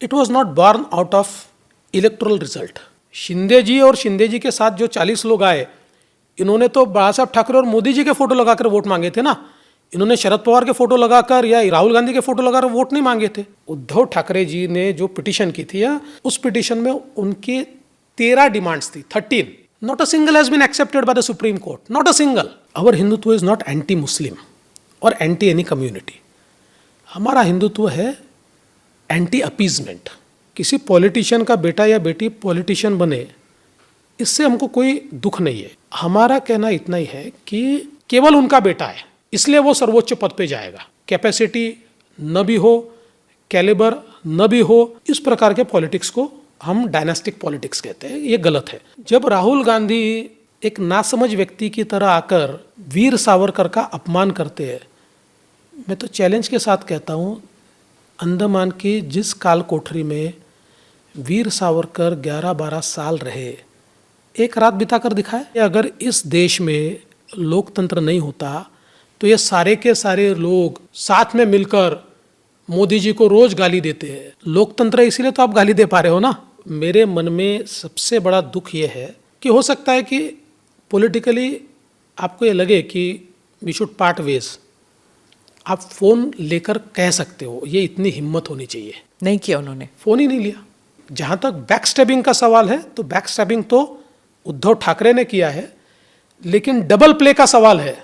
It was not born out of electoral result. Shinde ji और शिंदे जी के साथ जो 40 लोग आए, इन्होंने तो बाला साहब ठाकरे और मोदी जी के फोटो लगाकर वोट मांगे थे ना। इन्होंने शरद पवार के फोटो लगाकर या राहुल गांधी के फोटो लगाकर वोट नहीं मांगे थे। उद्धव ठाकरे जी ने जो पिटीशन की थी, या उस पिटीशन में उनके 13 डिमांड्स थी, 13। Not a single has been accepted by the supreme court, not a single. Our Hindutva is not anti Muslim और एंटी एनी कम्युनिटी। हमारा हिंदुत्व है एंटी अपीजमेंट। किसी पॉलिटिशियन का बेटा या बेटी पॉलिटिशियन बने, इससे हमको कोई दुख नहीं है। हमारा कहना इतना ही है कि केवल उनका बेटा है, इसलिए वो सर्वोच्च पद पे जाएगा। कैपेसिटी न भी हो, कैलिबर न भी हो, इस प्रकार के पॉलिटिक्स को हम डायनास्टिक पॉलिटिक्स कहते हैं। ये गलत है। जब राहुल गांधी एक नासमझ व्यक्ति की तरह आकर वीर सावरकर का अपमान करते हैं, मैं तो चैलेंज के साथ कहता हूँ, अंडमान की जिस काल कोठरी में वीर सावरकर 11-12 साल रहे, एक रात बिताकर दिखाए। अगर इस देश में लोकतंत्र नहीं होता तो ये सारे के सारे लोग साथ में मिलकर मोदी जी को रोज गाली देते हैं। लोकतंत्र है इसीलिए तो आप गाली दे पा रहे हो ना। मेरे मन में सबसे बड़ा दुख ये है कि हो सकता है कि पॉलिटिकली आपको ये लगे कि वी शुड पार्ट वेज। आप फोन लेकर कह सकते हो, ये इतनी हिम्मत होनी चाहिए। नहीं किया उन्होंने, फोन ही नहीं लिया। जहां तक बैक स्टैबिंग का सवाल है, तो बैक स्टैबिंग तो उद्धव ठाकरे ने किया है, लेकिन डबल प्ले का सवाल है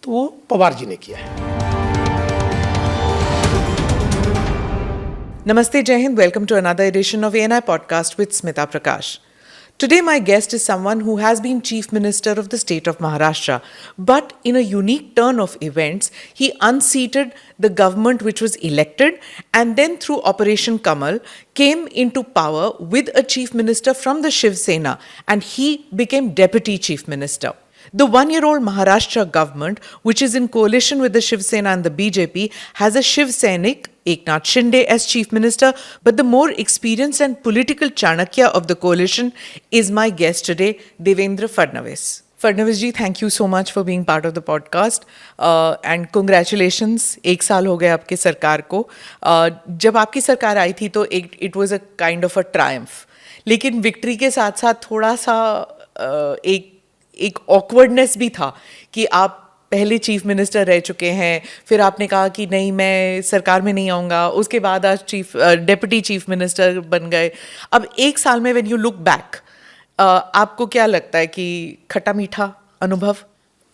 तो वो पवार जी ने किया है। Namaste, Jai Hind. Welcome to another edition of ANI Podcast with Smita Prakash. Today, my guest is someone who has been Chief Minister of the state of Maharashtra. But in a unique turn of events, he unseated the government which was elected and then through Operation Kamal came into power with a Chief Minister from the Shiv Sena, and he became Deputy Chief Minister. The one-year-old Maharashtra government, which is in coalition with the Shiv Sena and the BJP, has a Shiv Sainik, Eknath Shinde, as Chief Minister, but the more experienced and political Chanakya of the coalition is my guest today, Devendra Fadnavis. Fadnavis ji, thank you so much for being part of the podcast and congratulations. एक साल हो गए आपकी सरकार को. जब आपकी सरकार आई थी तो it was a kind of a triumph. लेकिन विक्ट्री के साथ साथ थोड़ा सा एक ऑकवर्डनेस भी था कि आप पहले चीफ मिनिस्टर रह चुके हैं, फिर आपने कहा कि नहीं मैं सरकार में नहीं आऊँगा, उसके बाद आज डेप्यूटी चीफ मिनिस्टर बन गए। अब एक साल में व्हेन यू लुक बैक, आपको क्या लगता है कि खट्टा मीठा अनुभव?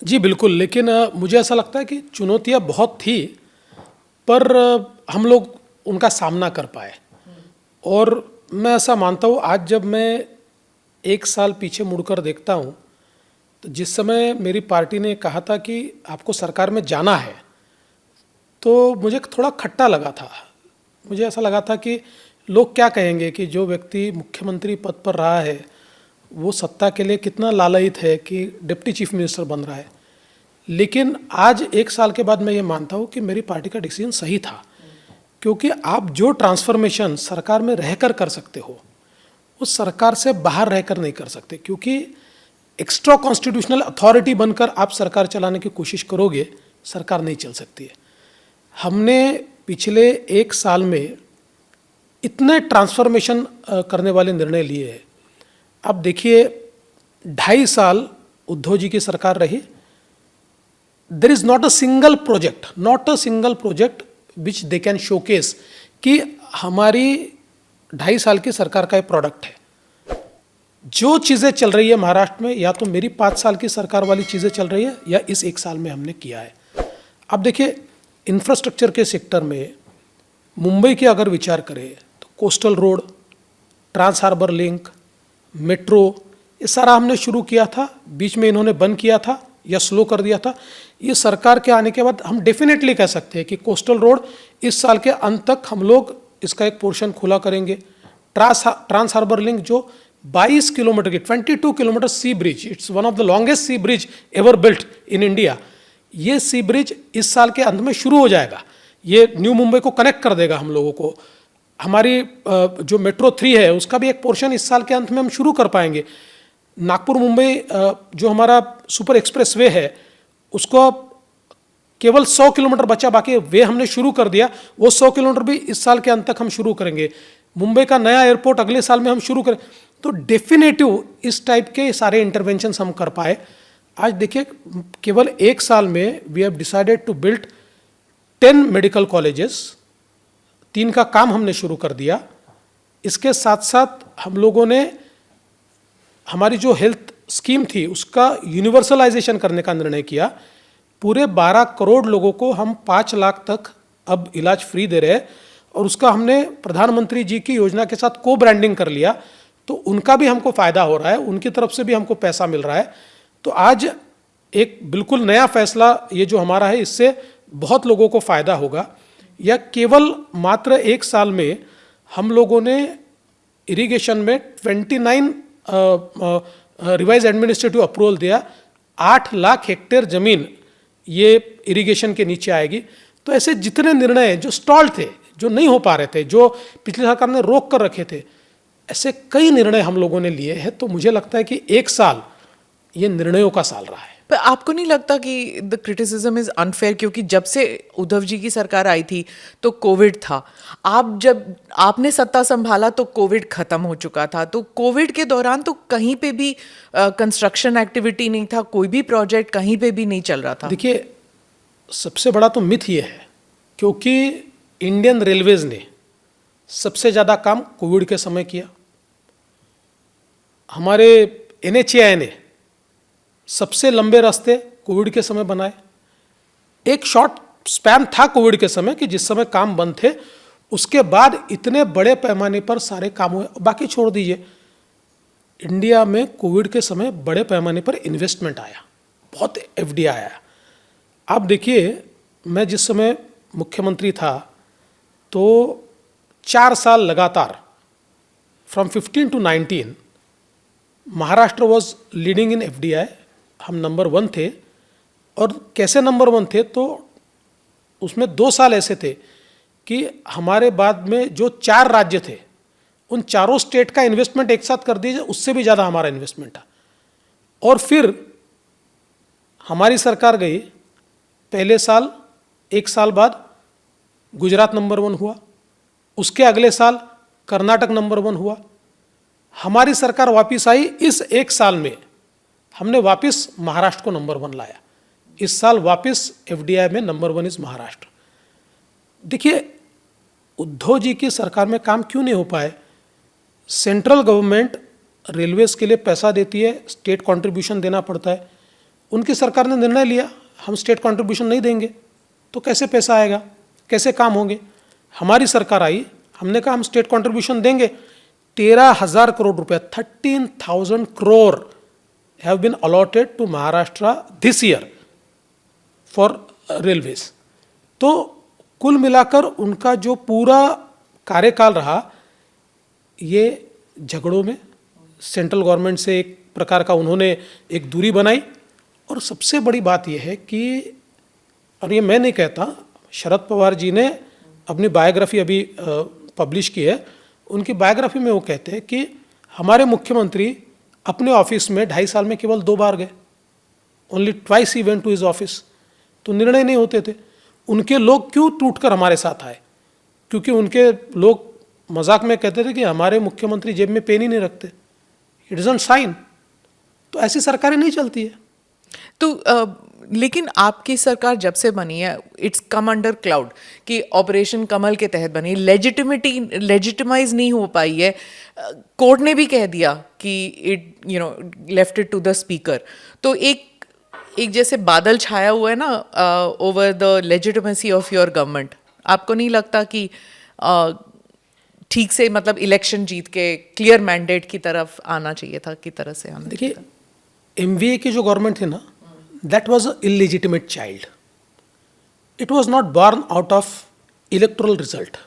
जी बिल्कुल, लेकिन मुझे ऐसा लगता है कि चुनौतियाँ बहुत थी, पर हम लोग उनका सामना कर पाए। और मैं ऐसा मानता हूँ, आज जब मैं एक साल पीछे मुड़कर देखता हूँ, तो जिस समय मेरी पार्टी ने कहा था कि आपको सरकार में जाना है, तो मुझे थोड़ा खट्टा लगा था। मुझे ऐसा लगा था कि लोग क्या कहेंगे कि जो व्यक्ति मुख्यमंत्री पद पर रहा है वो सत्ता के लिए कितना लालयित है कि डिप्टी चीफ मिनिस्टर बन रहा है। लेकिन आज एक साल के बाद मैं ये मानता हूँ कि मेरी पार्टी का डिसीजन सही था, क्योंकि आप जो ट्रांसफॉर्मेशन सरकार में रहकर कर सकते हो, उस सरकार से बाहर रहकर नहीं कर सकते। क्योंकि एक्स्ट्रा कॉन्स्टिट्यूशनल अथॉरिटी बनकर आप सरकार चलाने की कोशिश करोगे, सरकार नहीं चल सकती है। हमने पिछले एक साल में इतने ट्रांसफॉर्मेशन करने वाले निर्णय लिए हैं। अब देखिए, 2.5 साल उद्धव जी की सरकार रही। There is not a single project which they can showcase कि हमारी 2.5 साल की सरकार का एक प्रोडक्ट है। जो चीज़ें चल रही है महाराष्ट्र में, या तो मेरी 5 साल की सरकार वाली चीज़ें चल रही है, या इस एक साल में हमने किया है। अब देखिए, इंफ्रास्ट्रक्चर के सेक्टर में मुंबई के अगर विचार करें तो coastal road, trans harbour link, metro, ये सारा हमने शुरू किया था। बीच में इन्होंने बंद किया था या स्लो कर दिया था। ये सरकार के आने के बाद हम डेफिनेटली कह सकते हैं कि कोस्टल रोड इस साल के अंत तक हम लोग इसका एक पोर्शन खुला करेंगे। ट्रांस हार्बर लिंक जो 22 किलोमीटर की 22 kilometre sea bridge, it's one of the longest sea bridge ever built in India. ये सी ब्रिज इस साल के अंत में शुरू हो जाएगा। ये न्यू मुंबई को कनेक्ट कर देगा हम लोगों को। हमारी जो मेट्रो 3 है उसका भी एक पोर्शन इस साल के अंत में हम शुरू कर पाएंगे। नागपुर मुंबई जो हमारा सुपर एक्सप्रेस वे है, उसको केवल 100 किलोमीटर बचा, बाकी वे हमने शुरू कर दिया। वो 100 किलोमीटर भी इस साल के अंत तक हम शुरू करेंगे। मुंबई का नया एयरपोर्ट अगले साल में हम शुरू करें, तो डेफिनेटिव इस टाइप के सारे इंटरवेंशंस हम कर पाए। आज देखिए, केवल एक साल में we have decided to build 10 medical colleges, 3 का काम हमने शुरू कर दिया। इसके साथ साथ हम लोगों ने हमारी जो हेल्थ स्कीम थी उसका यूनिवर्सलाइजेशन करने का निर्णय किया। पूरे 12 करोड़ लोगों को हम 5 लाख तक अब इलाज फ्री दे रहे हैं, और उसका हमने प्रधानमंत्री जी की योजना के साथ को ब्रांडिंग कर लिया, तो उनका भी हमको फ़ायदा हो रहा है, उनकी तरफ से भी हमको पैसा मिल रहा है। तो आज एक बिल्कुल नया फैसला ये जो हमारा है, इससे बहुत लोगों को फ़ायदा होगा। या केवल मात्र एक साल में हम लोगों ने इरिगेशन में 29 रिवाइज एडमिनिस्ट्रेटिव अप्रूवल दिया। 8 लाख हेक्टेयर ज़मीन ये इरिगेशन के नीचे आएगी। तो ऐसे जितने निर्णय जो स्टॉल थे, जो नहीं हो पा रहे थे, जो पिछली सरकार ने रोक कर रखे थे, ऐसे कई निर्णय हम लोगों ने लिए हैं। तो मुझे लगता है कि एक साल ये निर्णयों का साल रहा है। पर आपको नहीं लगता कि द क्रिटिसिज्म इज अनफेयर, क्योंकि जब से उद्धव जी की सरकार आई थी तो कोविड था, जब आपने सत्ता संभाला तो कोविड खत्म हो चुका था, तो कोविड के दौरान तो कहीं पे भी कंस्ट्रक्शन एक्टिविटी नहीं था, कोई भी प्रोजेक्ट कहीं पे भी नहीं चल रहा था। देखिए, सबसे बड़ा तो मिथ ये है, क्योंकि इंडियन रेलवेज ने सबसे ज़्यादा काम कोविड के समय किया। हमारे NHAI ने सबसे लंबे रास्ते कोविड के समय बनाए। एक शॉर्ट स्पैन था कोविड के समय कि जिस समय काम बंद थे, उसके बाद इतने बड़े पैमाने पर सारे काम हुए। बाकी छोड़ दीजिए, इंडिया में कोविड के समय बड़े पैमाने पर इन्वेस्टमेंट आया, बहुत FDI आया। आप देखिए, मैं जिस समय मुख्यमंत्री था तो 4 साल लगातार from 15 to 19 Maharashtra was leading in FDI। हम नंबर 1 थे। और कैसे नंबर 1 थे, तो उसमें 2 साल ऐसे थे कि हमारे बाद में जो 4 राज्य थे, उन चारों स्टेट का इन्वेस्टमेंट एक साथ कर दीजिए, उससे भी ज़्यादा हमारा इन्वेस्टमेंट था। और फिर हमारी सरकार गई, पहले साल, 1 साल बाद गुजरात नंबर 1 हुआ, उसके अगले साल कर्नाटक नंबर 1 हुआ। हमारी सरकार वापस आई, इस 1 साल में हमने वापस महाराष्ट्र को नंबर 1 लाया। इस साल वापस FDI में नंबर 1 इज महाराष्ट्र। देखिए, उद्धव जी की सरकार में काम क्यों नहीं हो पाए? सेंट्रल गवर्नमेंट रेलवेज के लिए पैसा देती है, स्टेट कंट्रीब्यूशन देना पड़ता है। उनकी सरकार ने निर्णय लिया हम स्टेट कंट्रीब्यूशन नहीं देंगे, तो कैसे पैसा आएगा, कैसे काम होंगे? हमारी सरकार आई, हमने कहा हम स्टेट कंट्रीब्यूशन देंगे। 13,000 करोड़ रुपए, 13,000 crore have been allotted to Maharashtra this year for railways। तो कुल मिलाकर उनका जो पूरा कार्यकाल रहा, ये झगड़ों में सेंट्रल गवर्नमेंट से एक प्रकार का उन्होंने एक दूरी बनाई। और सबसे बड़ी बात यह है कि, और ये मैं नहीं कहता, शरद पवार जी ने अपनी बायोग्राफी अभी पब्लिश की है, उनकी बायोग्राफी में वो कहते हैं कि हमारे मुख्यमंत्री अपने ऑफिस में 2.5 साल में केवल 2 बार गए, ओनली ट्वाइस ही वेंट टू हिज ऑफिस। तो निर्णय नहीं होते थे। उनके लोग क्यों टूटकर हमारे साथ आए? क्योंकि उनके लोग मजाक में कहते थे कि हमारे मुख्यमंत्री जेब में पेन ही नहीं रखते, इट डजंट साइन। तो ऐसी सरकारें नहीं चलती है। तो लेकिन आपकी सरकार जब से बनी है, इट्स कम अंडर क्लाउड कि ऑपरेशन कमल के तहत बनी, लेजिटिमाइज नहीं हो पाई है। कोर्ट ने भी कह दिया कि it left it to the speaker. तो एक जैसे बादल छाया हुआ है ना over the legitimacy of your government. आपको नहीं लगता कि ठीक से मतलब इलेक्शन जीत के क्लियर मैंडेट की तरफ आना चाहिए था, की तरह से आना? देखिए, MVA की जो गवर्नमेंट थी ना, that was an illegitimate child. It was not born out of electoral result,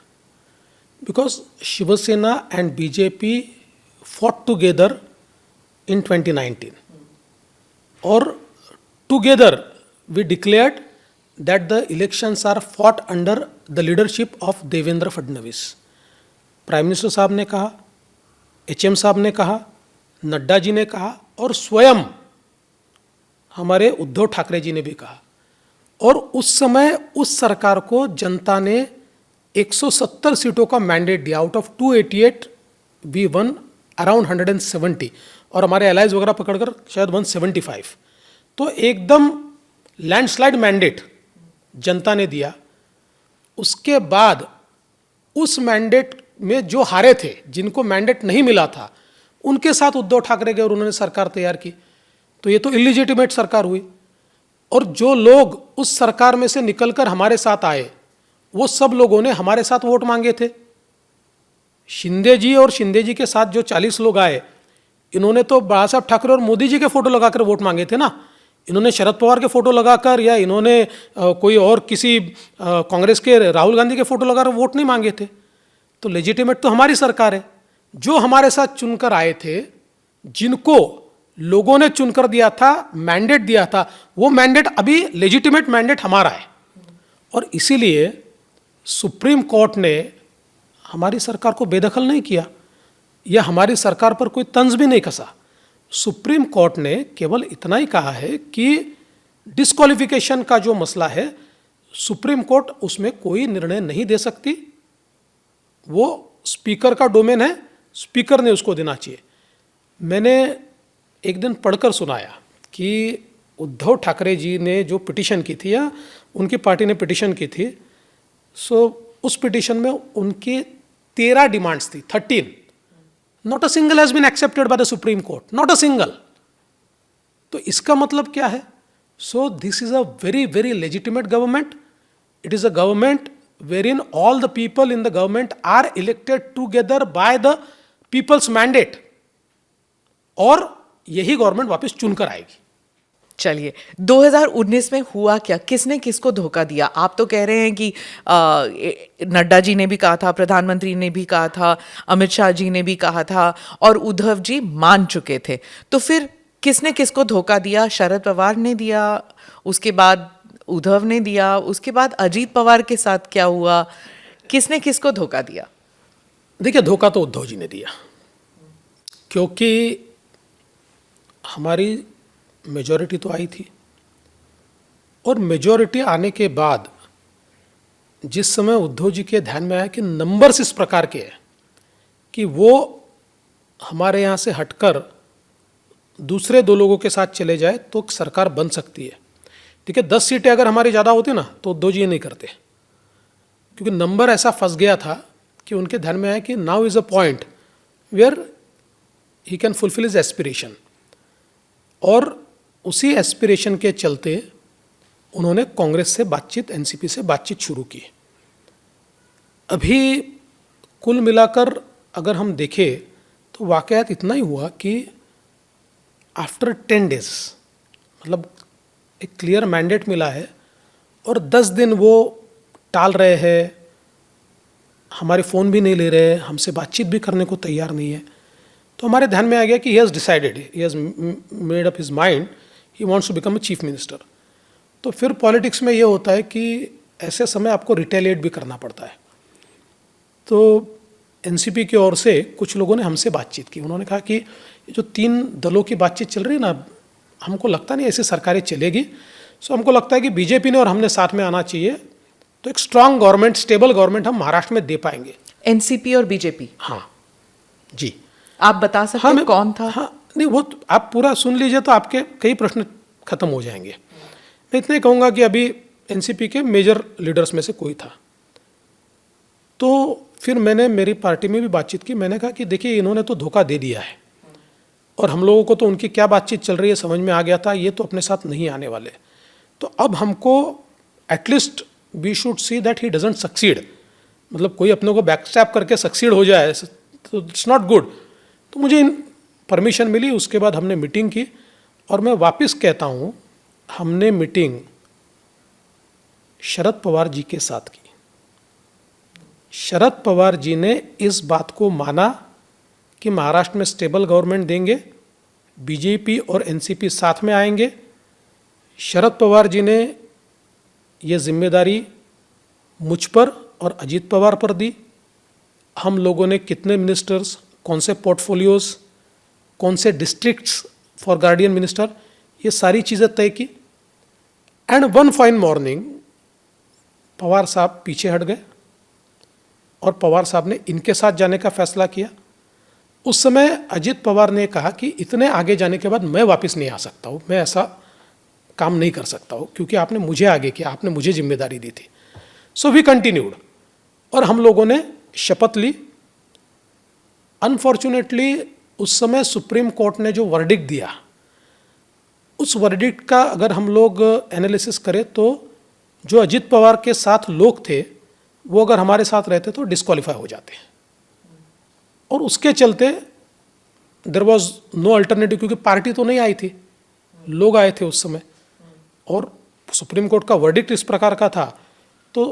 because Shiva Sena and BJP fought together in 2019, or together we declared that the elections are fought under the leadership of Devendra Fadnavis. Prime minister साहब ने कहा, HM साहब ने कहा, नड्डा जी ने कहा, और स्वयं हमारे उद्धव ठाकरे जी ने भी कहा। और उस समय उस सरकार को जनता ने 170 सीटों का मैंडेट दिया। Out of 288 we won around 170 और हमारे एलाइज वगैरह पकड़कर शायद 175। तो एकदम लैंडस्लाइड मैंडेट जनता ने दिया। उसके बाद उस मैंडेट में जो हारे थे, जिनको मैंडेट नहीं मिला था, उनके साथ उद्धव ठाकरे गए और उन्होंने सरकार तैयार की। तो ये तो इलीजिटिमेट सरकार हुई। और जो लोग उस सरकार में से निकलकर हमारे साथ आए, वो सब लोगों ने हमारे साथ वोट मांगे थे। शिंदे जी और शिंदे जी के साथ जो 40 लोग आए, इन्होंने तो बाला साहब ठाकरे और मोदी जी के फोटो लगाकर वोट मांगे थे ना। इन्होंने शरद पवार के फोटो लगाकर या इन्होंने कोई और किसी कांग्रेस के राहुल गांधी के फोटो लगाकर वोट नहीं मांगे थे। तो लेजिटिमेट तो हमारी सरकार है। जो हमारे साथ चुनकर आए थे, जिनको लोगों ने चुनकर दिया था, मैंडेट दिया था, वो मैंडेट अभी लेजिटिमेट मैंडेट हमारा है। और इसीलिए सुप्रीम कोर्ट ने हमारी सरकार को बेदखल नहीं किया या हमारी सरकार पर कोई तंज भी नहीं कसा। सुप्रीम कोर्ट ने केवल इतना ही कहा है कि डिस्क्वालिफिकेशन का जो मसला है, सुप्रीम कोर्ट उसमें कोई निर्णय नहीं दे सकती। वो स्पीकर का डोमेन है, स्पीकर ने उसको देना चाहिए। मैंने एक दिन पढ़कर सुनाया कि उद्धव ठाकरे जी ने जो पिटीशन की थी या उनकी पार्टी ने पिटीशन की थी, उस पिटीशन में उनकी 13 डिमांड्स थी, 13। Not a single has been accepted by the supreme court, not a single. तो इसका मतलब क्या है? So this is a very very legitimate government. It is a government wherein all the people in the government are elected together by the people's mandate. और यही government वापस चुनकर आएगी. चलिए, 2019 में हुआ क्या? किसने किसको धोखा दिया? आप तो कह रहे हैं कि नड्डा जी ने भी कहा था, प्रधानमंत्री ने भी कहा था, अमित शाह जी ने भी कहा था और उद्धव जी मान चुके थे. तो फिर किसने किसको धोखा दिया? शरद पवार ने दिया, उसके बाद उद्धव ने दिया, उसके बाद अजीत पवार के साथ क्या हुआ? किसने किसको धोखा दिया? देखिए, धोखा तो उद्धव जी ने दिया, क्योंकि हमारी मेजॉरिटी तो आई थी और मेजॉरिटी आने के बाद जिस समय उद्धव जी के ध्यान में आया कि नंबर्स इस प्रकार के हैं कि वो हमारे यहाँ से हटकर दूसरे दो लोगों के साथ चले जाए तो सरकार बन सकती है. ठीक है, 10 सीटें अगर हमारी ज़्यादा होती ना तो उद्धव जी ये नहीं करते, क्योंकि नंबर ऐसा फंस गया था कि उनके ध्यान में आया कि now is a point where he can fulfil his aspiration. और उसी एस्पिरेशन के चलते उन्होंने कांग्रेस से बातचीत, एनसीपी से बातचीत शुरू की. अभी कुल मिलाकर अगर हम देखें तो वाकयात इतना ही हुआ कि आफ्टर 10 डेज, मतलब एक क्लियर मैंडेट मिला है और 10 दिन वो टाल रहे हैं, हमारे फ़ोन भी नहीं ले रहे, हमसे बातचीत भी करने को तैयार नहीं है. तो हमारे ध्यान में आ गया कि he has decided, he has made up his mind, he wants to become a chief minister. तो फिर पॉलिटिक्स में ये होता है कि ऐसे समय आपको रिटेलिएट भी करना पड़ता है. तो एनसीपी की ओर से कुछ लोगों ने हमसे बातचीत की. उन्होंने कहा कि जो 3 दलों की बातचीत चल रही है ना, हमको लगता नहीं ऐसी सरकारें चलेगी. सो हमको लगता है कि बीजेपी ने और हमने साथ में आना चाहिए, तो एक स्ट्रांग गवर्नमेंट, स्टेबल गवर्नमेंट हम महाराष्ट्र में दे पाएंगे. एनसीपी और बीजेपी? हाँ जी. आप बता सकते हैं कौन था? हाँ, नहीं, वो आप पूरा सुन लीजिए तो आपके कई प्रश्न खत्म हो जाएंगे. मैं इतना ही कहूँगा कि अभी एनसीपी के मेजर लीडर्स में से कोई था. तो फिर मैंने मेरी पार्टी में भी बातचीत की. मैंने कहा कि देखिए, इन्होंने तो धोखा दे दिया है और हम लोगों को तो उनकी क्या बातचीत चल रही है समझ में आ गया था, ये तो अपने साथ नहीं आने वाले. तो अब हमको at least we should see that he doesn't succeed. मतलब कोई अपने को बैकस्टैप करके सक्सीड हो जाए तो इट्स नॉट गुड. तो मुझे परमिशन मिली. उसके बाद हमने मीटिंग की और मैं वापस कहता हूँ, हमने मीटिंग शरद पवार जी के साथ की. शरद पवार जी ने इस बात को माना कि महाराष्ट्र में स्टेबल गवर्नमेंट देंगे, बीजेपी और एनसीपी साथ में आएंगे. शरद पवार जी ने ये जिम्मेदारी मुझ पर और अजीत पवार पर दी. हम लोगों ने कितने मिनिस्टर्स, कौन से पोर्टफोलियोज, कौन से डिस्ट्रिक्ट्स फॉर गार्डियन मिनिस्टर, ये सारी चीज़ें तय की. And one fine morning Pawar साहब पीछे हट गए और पवार साहब ने इनके साथ जाने का फैसला किया। उस समय अजित पवार ने कहा कि इतने आगे जाने के बाद मैं वापस नहीं आ सकता हूँ, मैं ऐसा काम नहीं कर सकता हूँ, क्योंकि आपने मुझे आगे किया, आपने मुझे जिम्मेदारी दी थी। सो वी कंटिन्यूड और हम लोगों ने शपथ ली। अनफॉर्चुनेटली उस समय सुप्रीम कोर्ट ने जो वर्डिक्ट दिया, उस वर्डिक्ट का अगर हम लोग एनालिसिस करें तो जो अजित पवार के साथ लोग थे वो अगर हमारे साथ रहते तो डिस्क्वालीफाई हो जाते, और उसके चलते देयर वॉज नो अल्टरनेटिव, क्योंकि पार्टी तो नहीं आई थी, लोग आए थे उस समय, और सुप्रीम कोर्ट का वर्डिक्ट इस प्रकार का था, तो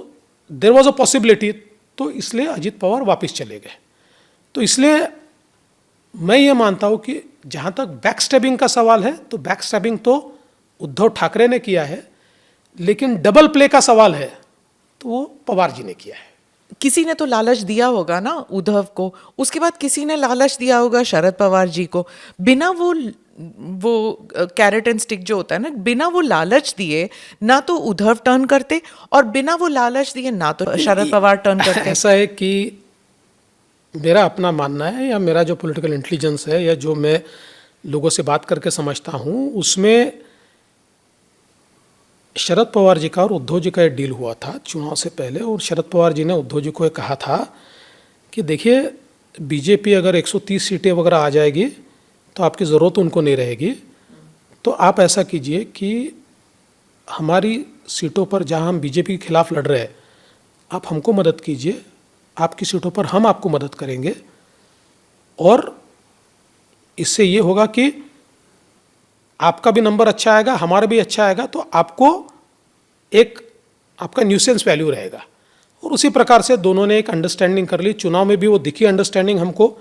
देयर वॉज अ पॉसिबिलिटी, तो इसलिए अजित पवार वापस चले गए। तो इसलिए मैं ये मानता हूँ कि जहाँ तक बैक स्टैबिंग का सवाल है, तो बैक स्टैबिंग तो उद्धव ठाकरे ने किया है, लेकिन डबल प्ले का सवाल है तो वो पवार जी ने किया है। किसी ने तो लालच दिया होगा ना उद्धव को, उसके बाद किसी ने लालच दिया होगा शरद पवार जी को। बिना वो कैरेट एंड स्टिक जो होता है ना, बिना वो लालच दिए ना तो उद्धव टर्न करते, और बिना वो लालच दिए ना तो शरद पवार टर्न करते। ऐसा है कि मेरा अपना मानना है, या मेरा जो पॉलिटिकल इंटेलिजेंस है, या जो मैं लोगों से बात करके समझता हूँ, उसमें शरद पवार जी का और उद्धव जी का एक डील हुआ था चुनाव से पहले, और शरद पवार जी ने उद्धव जी को कहा था कि देखिए बीजेपी अगर 130 सीटें वगैरह आ जाएगी तो आपकी ज़रूरत उनको नहीं रहेगी, तो आप ऐसा कीजिए कि हमारी सीटों पर जहां हम बीजेपी के खिलाफ लड़ रहे हैं, आप हमको मदद कीजिए, आपकी सीटों पर हम आपको मदद करेंगे, और इससे ये होगा कि आपका भी नंबर अच्छा आएगा, हमारा भी अच्छा आएगा, तो आपको एक आपका न्यूसेंस वैल्यू रहेगा। और उसी प्रकार से दोनों ने एक अंडरस्टैंडिंग कर ली। चुनाव में भी वो दिखी अंडरस्टैंडिंग हमको।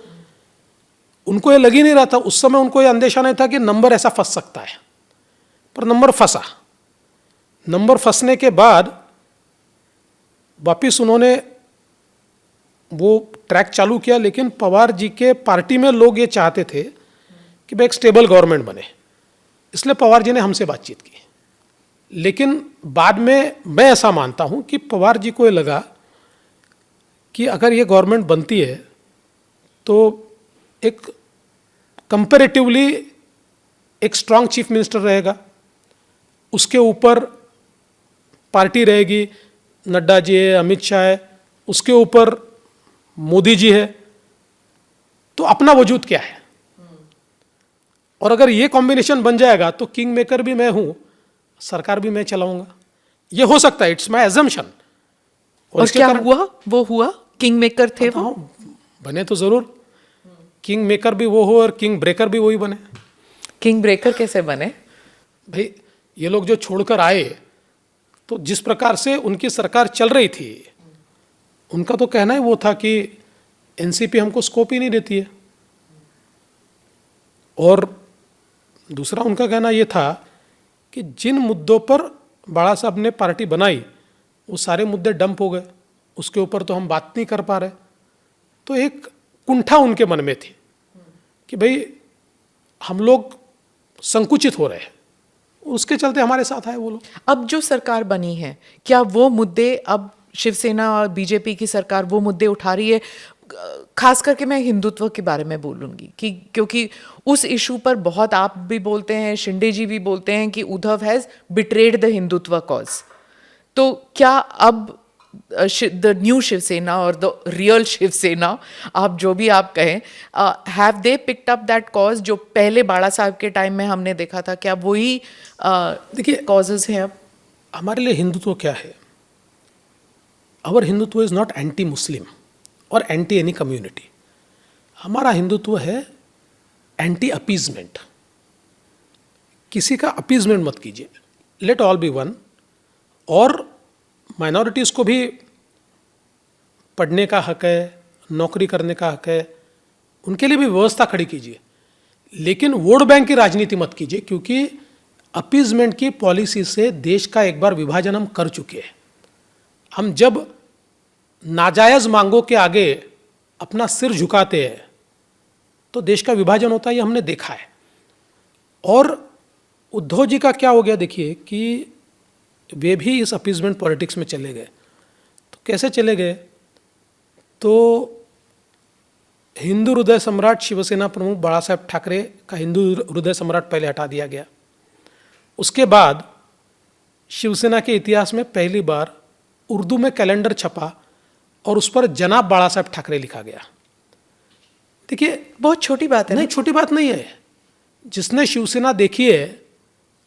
उनको ये लग ही नहीं रहा था उस समय, उनको ये अंदेशा नहीं था कि नंबर ऐसा फंस सकता है, पर नंबर फंसा। नंबर फंसने के बाद वापिस उन्होंने वो ट्रैक चालू किया, लेकिन पवार जी के पार्टी में लोग ये चाहते थे कि भाई एक स्टेबल गवर्नमेंट बने, इसलिए पवार जी ने हमसे बातचीत की। लेकिन बाद में मैं ऐसा मानता हूं कि पवार जी को ये लगा कि अगर ये गवर्नमेंट बनती है तो एक कंपैरेटिवली एक स्ट्रांग चीफ मिनिस्टर रहेगा, उसके ऊपर पार्टी रहेगी, नड्डा जी है, अमित शाह है, उसके ऊपर मोदी जी है, तो अपना वजूद क्या है। और अगर ये कॉम्बिनेशन बन जाएगा तो किंग मेकर भी मैं हूं, सरकार भी मैं चलाऊंगा। ये हो सकता है, इट्स माय अजम्पशन। और क्या हुआ? वो हुआ, किंग मेकर थे वो। बने तो जरूर, किंग मेकर भी वो हो और किंग ब्रेकर भी वही बने। किंग ब्रेकर कैसे बने? भाई ये लोग जो छोड़कर आए, तो जिस प्रकार से उनकी सरकार चल रही थी, उनका तो कहना ही वो था कि एनसीपी हमको स्कोप ही नहीं देती है, और दूसरा उनका कहना ये था कि जिन मुद्दों पर बाला साहब ने पार्टी बनाई वो सारे मुद्दे डंप हो गए, उसके ऊपर तो हम बात नहीं कर पा रहे। तो एक कुंठा उनके मन में थी कि भाई हम लोग संकुचित हो रहे हैं, उसके चलते हमारे साथ आए वो लोग। अब जो सरकार बनी है, क्या वो मुद्दे, अब शिवसेना और बीजेपी की सरकार वो मुद्दे उठा रही है? खास करके मैं हिंदुत्व के बारे में बोलूंगी कि क्योंकि उस इशू पर बहुत आप भी बोलते हैं, शिंदे जी भी बोलते हैं कि Uddhav has betrayed the Hindutva cause. तो क्या अब द न्यू शिवसेना और द रियल शिवसेना, आप जो भी आप कहें, have they picked up that cause जो पहले बाला साहब के टाइम में हमने देखा था? क्या वही देखिए कॉजेज हैं अब? हमारे लिए हिंदुत्व क्या है? Our Hindutva is not anti Muslim और एंटी एनी कम्युनिटी। हमारा हिंदुत्व है एंटी अपीजमेंट। किसी का अपीजमेंट मत कीजिए, लेट ऑल बी वन। और माइनॉरिटीज़ को भी पढ़ने का हक है, नौकरी करने का हक है, उनके लिए भी व्यवस्था खड़ी कीजिए, लेकिन वोट बैंक की राजनीति मत कीजिए, क्योंकि अपीजमेंट की पॉलिसी से देश का एक बार विभाजन हम कर चुके हैं। हम जब नाजायज मांगों के आगे अपना सिर झुकाते हैं तो देश का विभाजन होता है, ये हमने देखा है। और उद्धव जी का क्या हो गया, देखिए कि वे भी इस अपीजमेंट पॉलिटिक्स में चले गए। तो कैसे चले गए? तो हिंदू हृदय सम्राट शिवसेना प्रमुख बाला साहेब ठाकरे का हिंदू हृदय सम्राट पहले हटा दिया गया। उसके बाद शिवसेना के इतिहास में पहली बार उर्दू में कैलेंडर छपा और उस पर जनाब बाला साहेब ठाकरे लिखा गया। देखिए, बहुत छोटी बात है नहीं, छोटी बात नहीं है। जिसने शिवसेना देखी है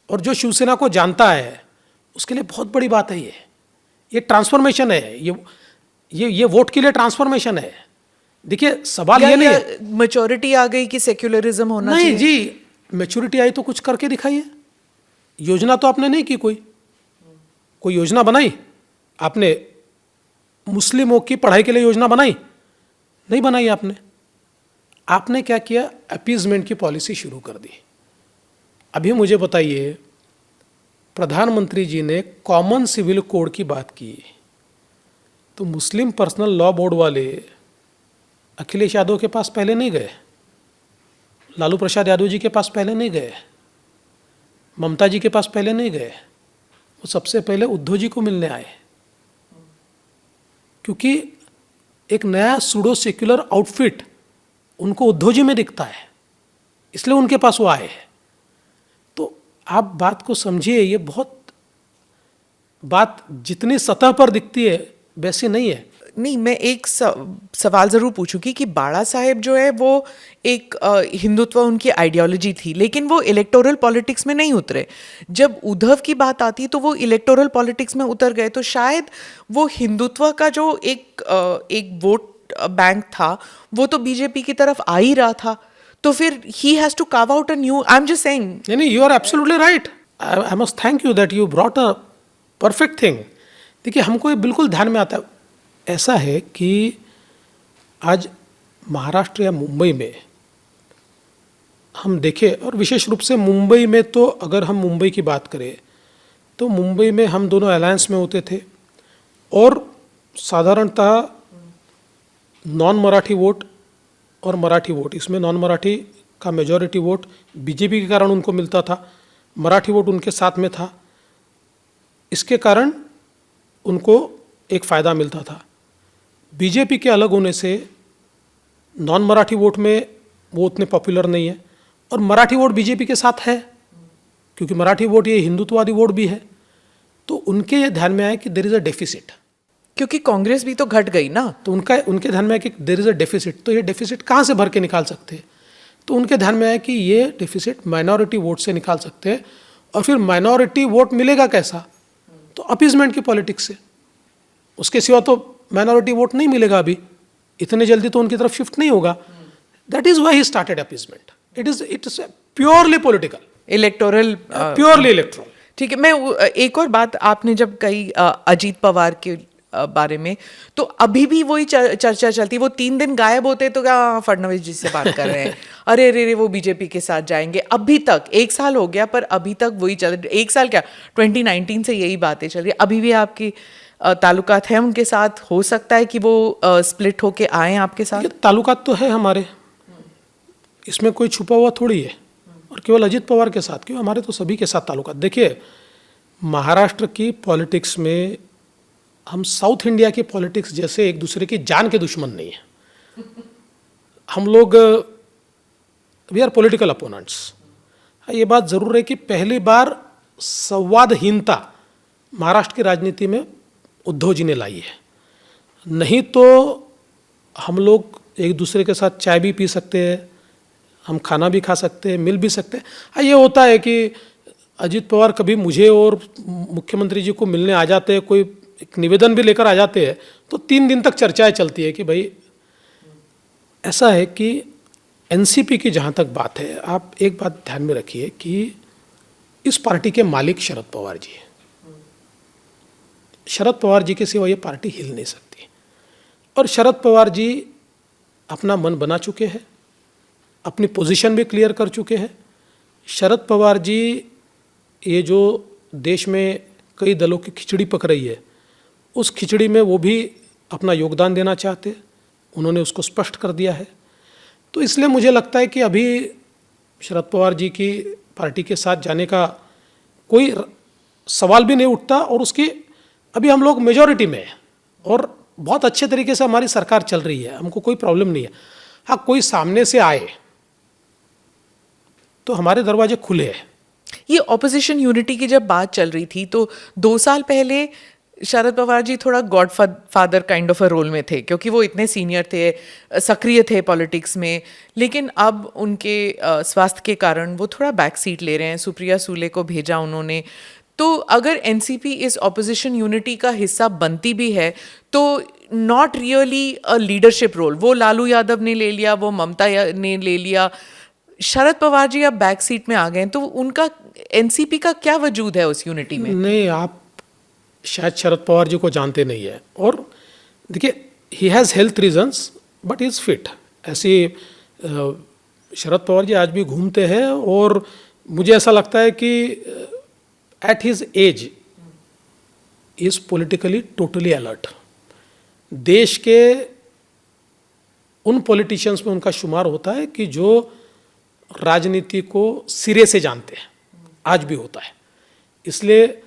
और जो शिवसेना को जानता है उसके लिए बहुत बड़ी बात है। ये ट्रांसफॉर्मेशन है, ये वोट के लिए ट्रांसफॉर्मेशन है। देखिए, सवाल ये नहीं है मैच्योरिटी आ गई कि सेक्युलरिज्म होना नहीं चाहिए। जी, मैच्योरिटी आई तो कुछ करके दिखाइए। योजना तो आपने नहीं की, कोई योजना बनाई आपने? मुस्लिमों की पढ़ाई के लिए योजना बनाई? नहीं बनाई आपने। आपने क्या किया? अपीजमेंट की पॉलिसी शुरू कर दी। अभी मुझे बताइए, प्रधानमंत्री जी ने कॉमन सिविल कोड की बात की तो मुस्लिम पर्सनल लॉ बोर्ड वाले अखिलेश यादव के पास पहले नहीं गए, लालू प्रसाद यादव जी के पास पहले नहीं गए, ममता जी के पास पहले नहीं गए। वो सबसे पहले उद्धव जी को मिलने आए, क्योंकि एक नया सूडो सेक्युलर आउटफिट उनको उद्धव जी में दिखता है, इसलिए उनके पास वो आए हैं। तो आप बात को समझिए, ये बात जितनी सतह पर दिखती है वैसी नहीं है। नहीं, मैं एक सवाल जरूर पूछूंगी कि बाला साहेब जो है वो एक हिंदुत्व उनकी आइडियोलॉजी थी, लेकिन वो इलेक्टोरल पॉलिटिक्स में नहीं उतरे। जब उद्धव की बात आती तो वो इलेक्टोरल पॉलिटिक्स में उतर गए। तो शायद वो हिंदुत्व का जो एक वोट बैंक था वो तो बीजेपी की तरफ आ ही रहा था। तो फिर he has to carve out a new, I am just saying. नहीं, you are absolutely right. I must thank you that you brought a perfect thing. देखिए, हमको ये बिल्कुल ध्यान में आता है। ऐसा है कि आज महाराष्ट्र या मुंबई में हम देखें, और विशेष रूप से मुंबई में, तो अगर हम मुंबई की बात करें तो मुंबई में हम दोनों अलायंस में होते थे और साधारणतः नॉन मराठी वोट और मराठी वोट, इसमें नॉन मराठी का मेजॉरिटी वोट बीजेपी के कारण उनको मिलता था, मराठी वोट उनके साथ में था। इसके कारण उनको एक फ़ायदा मिलता था। बीजेपी के अलग होने से नॉन मराठी वोट में वो उतने पॉपुलर नहीं है और मराठी वोट बीजेपी के साथ है, क्योंकि मराठी वोट ये हिंदुत्ववादी वोट भी है। तो उनके ये ध्यान में आया कि देयर इज़ अ डेफिसिट, क्योंकि कांग्रेस भी तो घट गई ना। तो उनके ध्यान में आया कि देयर इज़ अ डेफिसिट। तो ये डेफिसिट कहाँ से भर के निकाल सकते हैं? तो उनके ध्यान में आया कि ये डेफिसिट माइनॉरिटी वोट से निकाल सकते हैं। और फिर माइनॉरिटी वोट मिलेगा कैसा? तो अपीजमेंट की पॉलिटिक्स से। उसके सिवा तो माइनॉरिटी वोट नहीं मिलेगा अभी, इतने जल्दी तो उनकी तरफ शिफ्ट नहीं होगा। That is why he started appeasement. It is purely political, electoral, purely electoral. ठीक है। मैं एक और बात आपने जब कही अजीत पवार के बारे में, तो अभी भी वही चर्चा चलती। वो 3 दिन गायब होते तो क्या फडणवीस जी से बात कर रहे हैं, अरे रे वो बीजेपी के साथ जाएंगे। अभी तक 1 साल हो गया पर अभी तक वही चल, 1 साल क्या, 2019 से यही बातें चल रही है। अभी भी आपकी ताल्लुकात है उनके साथ? हो सकता है कि वो स्प्लिट होके आए आपके साथ? ताल्लुकात तो है हमारे, इसमें कोई छुपा हुआ थोड़ी है। और केवल अजीत पवार के साथ क्यों, हमारे तो सभी के साथ ताल्लुकात। देखिए, महाराष्ट्र की पॉलिटिक्स में हम साउथ इंडिया की पॉलिटिक्स जैसे एक दूसरे की जान के दुश्मन नहीं है। हम लोग वी आर पॉलिटिकल अपोनेंट्स। ये बात ज़रूर है कि पहली बार संवादहीनता महाराष्ट्र की राजनीति में उद्धव जी ने लाई है। नहीं तो हम लोग एक दूसरे के साथ चाय भी पी सकते हैं, हम खाना भी खा सकते हैं, मिल भी सकते हैं। ये होता है कि अजीत पवार कभी मुझे और मुख्यमंत्री जी को मिलने आ जाते हैं, कोई एक निवेदन भी लेकर आ जाते हैं, तो 3 दिन तक चर्चाएं चलती है कि भाई ऐसा है कि एनसीपी की जहाँ तक बात है, आप एक बात ध्यान में रखिए कि इस पार्टी के मालिक शरद पवार जी हैं। शरद पवार जी के सिवा ये पार्टी हिल नहीं सकती। और शरद पवार जी अपना मन बना चुके हैं, अपनी पोजीशन भी क्लियर कर चुके हैं। शरद पवार जी ये जो देश में कई दलों की खिचड़ी पक रही है, उस खिचड़ी में वो भी अपना योगदान देना चाहते हैं। उन्होंने उसको स्पष्ट कर दिया है। तो इसलिए मुझे लगता है कि अभी शरद पवार जी की पार्टी के साथ जाने का कोई सवाल भी नहीं उठता। और उसकी अभी हम लोग मेजॉरिटी में हैं और बहुत अच्छे तरीके से हमारी सरकार चल रही है, हमको कोई प्रॉब्लम नहीं है। हाँ, कोई सामने से आए तो हमारे दरवाजे खुले हैं। ये ऑपोजिशन यूनिटी की जब बात चल रही थी तो 2 साल पहले शरद पवार जी थोड़ा godfather kind of a role में थे, क्योंकि वो इतने सीनियर थे, सक्रिय थे पॉलिटिक्स में। लेकिन अब उनके स्वास्थ्य के कारण वो थोड़ा बैक सीट ले रहे हैं। सुप्रिया सूले को भेजा उन्होंने। तो अगर एनसीपी इस ऑपोजिशन यूनिटी का हिस्सा बनती भी है तो not really a leadership role, वो लालू यादव ने ले लिया, वो ममता ने ले लिया, शरद पवार जी अब बैक सीट में आ गए हैं, तो उनका एनसीपी का क्या वजूद है उस यूनिटी में? नहीं, आप शायद शरद पवार जी को जानते नहीं है। और देखिए, he has health reasons but he is fit. ऐसे शरद पवार जी आज भी घूमते हैं और मुझे ऐसा लगता है कि at his age is politically totally alert. देश के उन पॉलिटिशियंस में उनका शुमार होता है कि जो राजनीति को सिरे से जानते हैं, आज भी होता है। इसलिए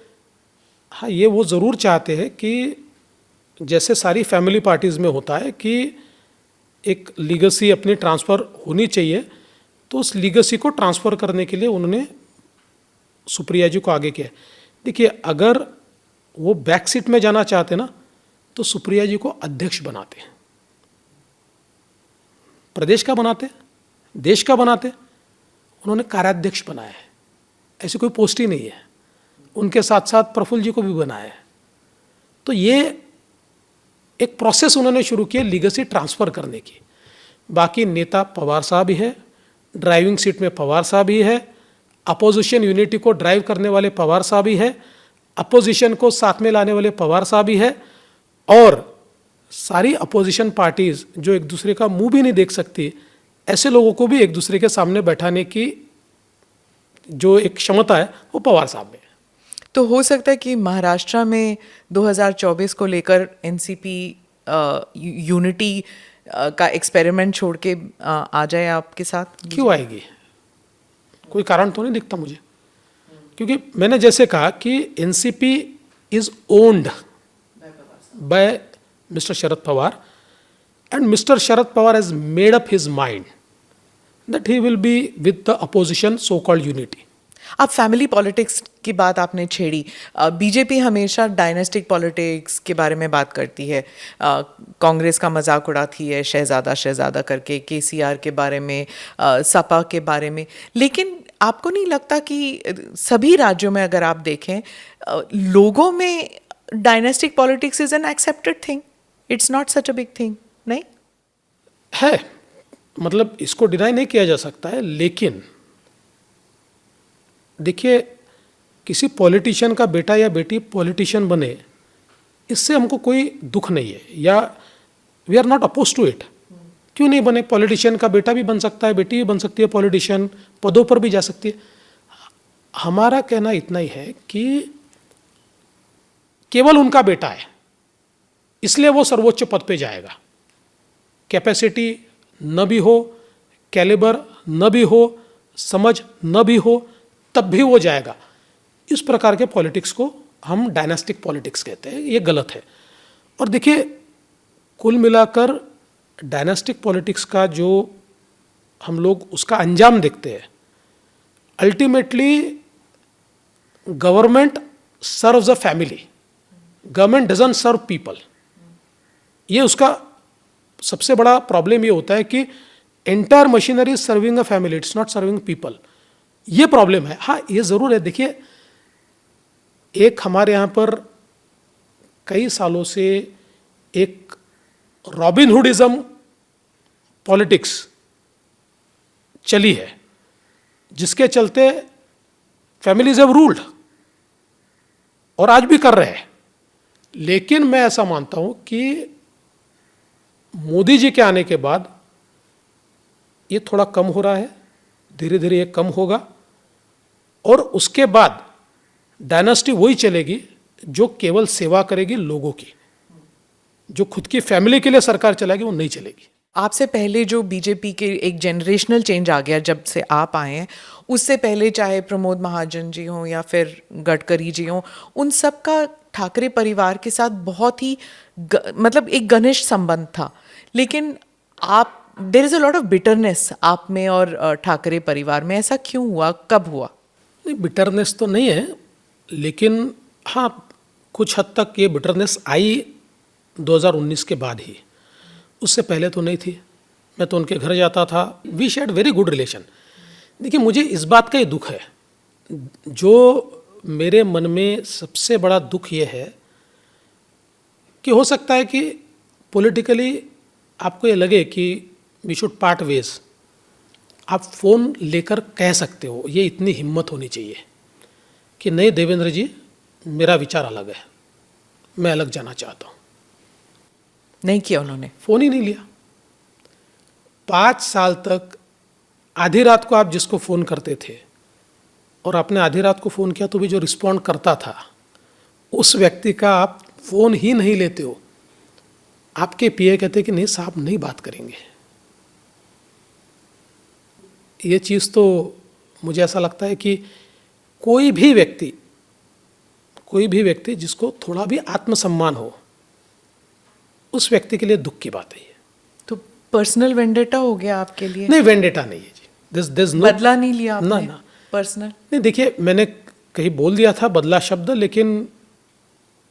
हाँ, ये वो ज़रूर चाहते हैं कि जैसे सारी फैमिली पार्टीज़ में होता है कि एक लीगेसी अपनी ट्रांसफ़र होनी चाहिए, तो उस लीगेसी को ट्रांसफ़र करने के लिए उन्होंने सुप्रिया जी को आगे किया। देखिए, अगर वो बैक सीट में जाना चाहते ना तो सुप्रिया जी को अध्यक्ष बनाते, प्रदेश का बनाते, देश का बनाते। उन्होंने कार्याध्यक्ष बनाया है, ऐसी कोई पोस्ट ही नहीं है। उनके साथ साथ प्रफुल्ल जी को भी बनाया है। तो ये एक प्रोसेस उन्होंने शुरू किया लीगेसी ट्रांसफ़र करने की। बाकी नेता पवार साहब ही है, ड्राइविंग सीट में पवार साहब ही है, अपोजिशन यूनिटी को ड्राइव करने वाले पवार साहब ही है, अपोजिशन को साथ में लाने वाले पवार साहब ही है, और सारी अपोजिशन पार्टीज़ जो एक दूसरे का मुंह भी नहीं देख सकती, ऐसे लोगों को भी एक दूसरे के सामने बैठाने की जो एक क्षमता है वो पवार साहब में है। तो हो सकता है कि महाराष्ट्र में 2024 को लेकर एनसीपी यूनिटी का एक्सपेरिमेंट छोड़ के आ जाए आपके साथ? क्यों आएगी? कोई कारण तो नहीं दिखता मुझे, क्योंकि मैंने जैसे कहा कि NCP is owned by mister Sharad Pawar, and mister Sharad Pawar has made up his mind that he will be with the opposition so called unity. आप फैमिली पॉलिटिक्स की बात आपने छेड़ी। बीजेपी हमेशा डायनेस्टिक पॉलिटिक्स के बारे में बात करती है। कांग्रेस का मजाक उड़ाती है शहजादा करके, केसीआर के बारे में, सपा के बारे में। लेकिन आपको नहीं लगता कि सभी राज्यों में अगर आप देखें, लोगों में dynastic politics is an accepted thing, it's not such a big thing? नहीं है, मतलब इसको डिनाई नहीं किया जा सकता है। लेकिन देखिए, किसी पॉलिटिशियन का बेटा या बेटी पॉलिटिशियन बने, इससे हमको कोई दुख नहीं है, या we are not oppose to it. क्यों नहीं बने? पॉलिटिशियन का बेटा भी बन सकता है, बेटी भी बन सकती है, पॉलिटिशियन पदों पर भी जा सकती है। हमारा कहना इतना ही है कि केवल उनका बेटा है इसलिए वो सर्वोच्च पद पे जाएगा। कैपेसिटी न भी हो, कैलिबर न भी हो, समझ न भी हो, तब भी वो जाएगा। इस प्रकार के पॉलिटिक्स को हम डायनेस्टिक पॉलिटिक्स कहते हैं, ये गलत है। और देखिए, कुल मिलाकर डायनेस्टिक पॉलिटिक्स का जो हम लोग उसका अंजाम देखते हैं, ultimately government serves a family, government doesn't serve people. ये उसका सबसे बड़ा प्रॉब्लम ये होता है कि entire machinery is serving a family, it's not serving people. ये प्रॉब्लम है। हाँ, ये ज़रूर है। देखिए, एक हमारे यहाँ पर कई सालों से एक रॉबिनहुडिज्म पॉलिटिक्स चली है, जिसके चलते फैमिलीज हैव रूल्ड, और आज भी कर रहे हैं। लेकिन मैं ऐसा मानता हूँ कि मोदी जी के आने के बाद ये थोड़ा कम हो रहा है, धीरे धीरे ये कम होगा, और उसके बाद डायनेस्टी वही चलेगी जो केवल सेवा करेगी लोगों की। जो खुद की फैमिली के लिए सरकार चलाएगी वो नहीं चलेगी। आपसे पहले जो बीजेपी के एक जनरेशनल चेंज आ गया जब से आप आए हैं, उससे पहले चाहे प्रमोद महाजन जी हों या फिर गडकरी जी हों, उन सब का ठाकरे परिवार के साथ बहुत ही मतलब एक घनिष्ठ संबंध था। लेकिन आप, there is a lot of bitterness आप में और ठाकरे परिवार में। ऐसा क्यों हुआ, कब हुआ? नहीं, बिटरनेस तो नहीं है, लेकिन हाँ, कुछ हद तक ये बिटरनेस आई 2019 के बाद ही, उससे पहले तो नहीं थी। मैं तो उनके घर जाता था, we shared very good relation. देखिए, मुझे इस बात का ही दुख है, जो मेरे मन में सबसे बड़ा दुख ये है कि हो सकता है कि पॉलिटिकली आपको ये लगे कि वी शुड पार्ट वेज। आप फ़ोन लेकर कह सकते हो, ये इतनी हिम्मत होनी चाहिए कि नहीं देवेंद्र जी, मेरा विचार अलग है, मैं अलग जाना चाहता हूँ। नहीं किया उन्होंने। फ़ोन ही नहीं लिया। 5 साल तक आधी रात को आप जिसको फ़ोन करते थे और आपने आधी रात को फ़ोन किया तो भी जो रिस्पॉन्ड करता था, उस व्यक्ति का आप फ़ोन ही नहीं लेते हो। आपके पीए कहते कि नहीं साहब, नहीं बात करेंगे। ये चीज़ तो मुझे ऐसा लगता है कि कोई भी व्यक्ति जिसको थोड़ा भी आत्मसम्मान हो, उस व्यक्ति के लिए दुख की बात है ये। तो पर्सनल वेंडेटा हो गया आपके लिए? नहीं, वेंडेटा नहीं है जी। दिस नो, बदला नहीं लिया आपने? ना। पर्सनल नहीं, देखिए, मैंने कहीं बोल दिया था बदला शब्द, लेकिन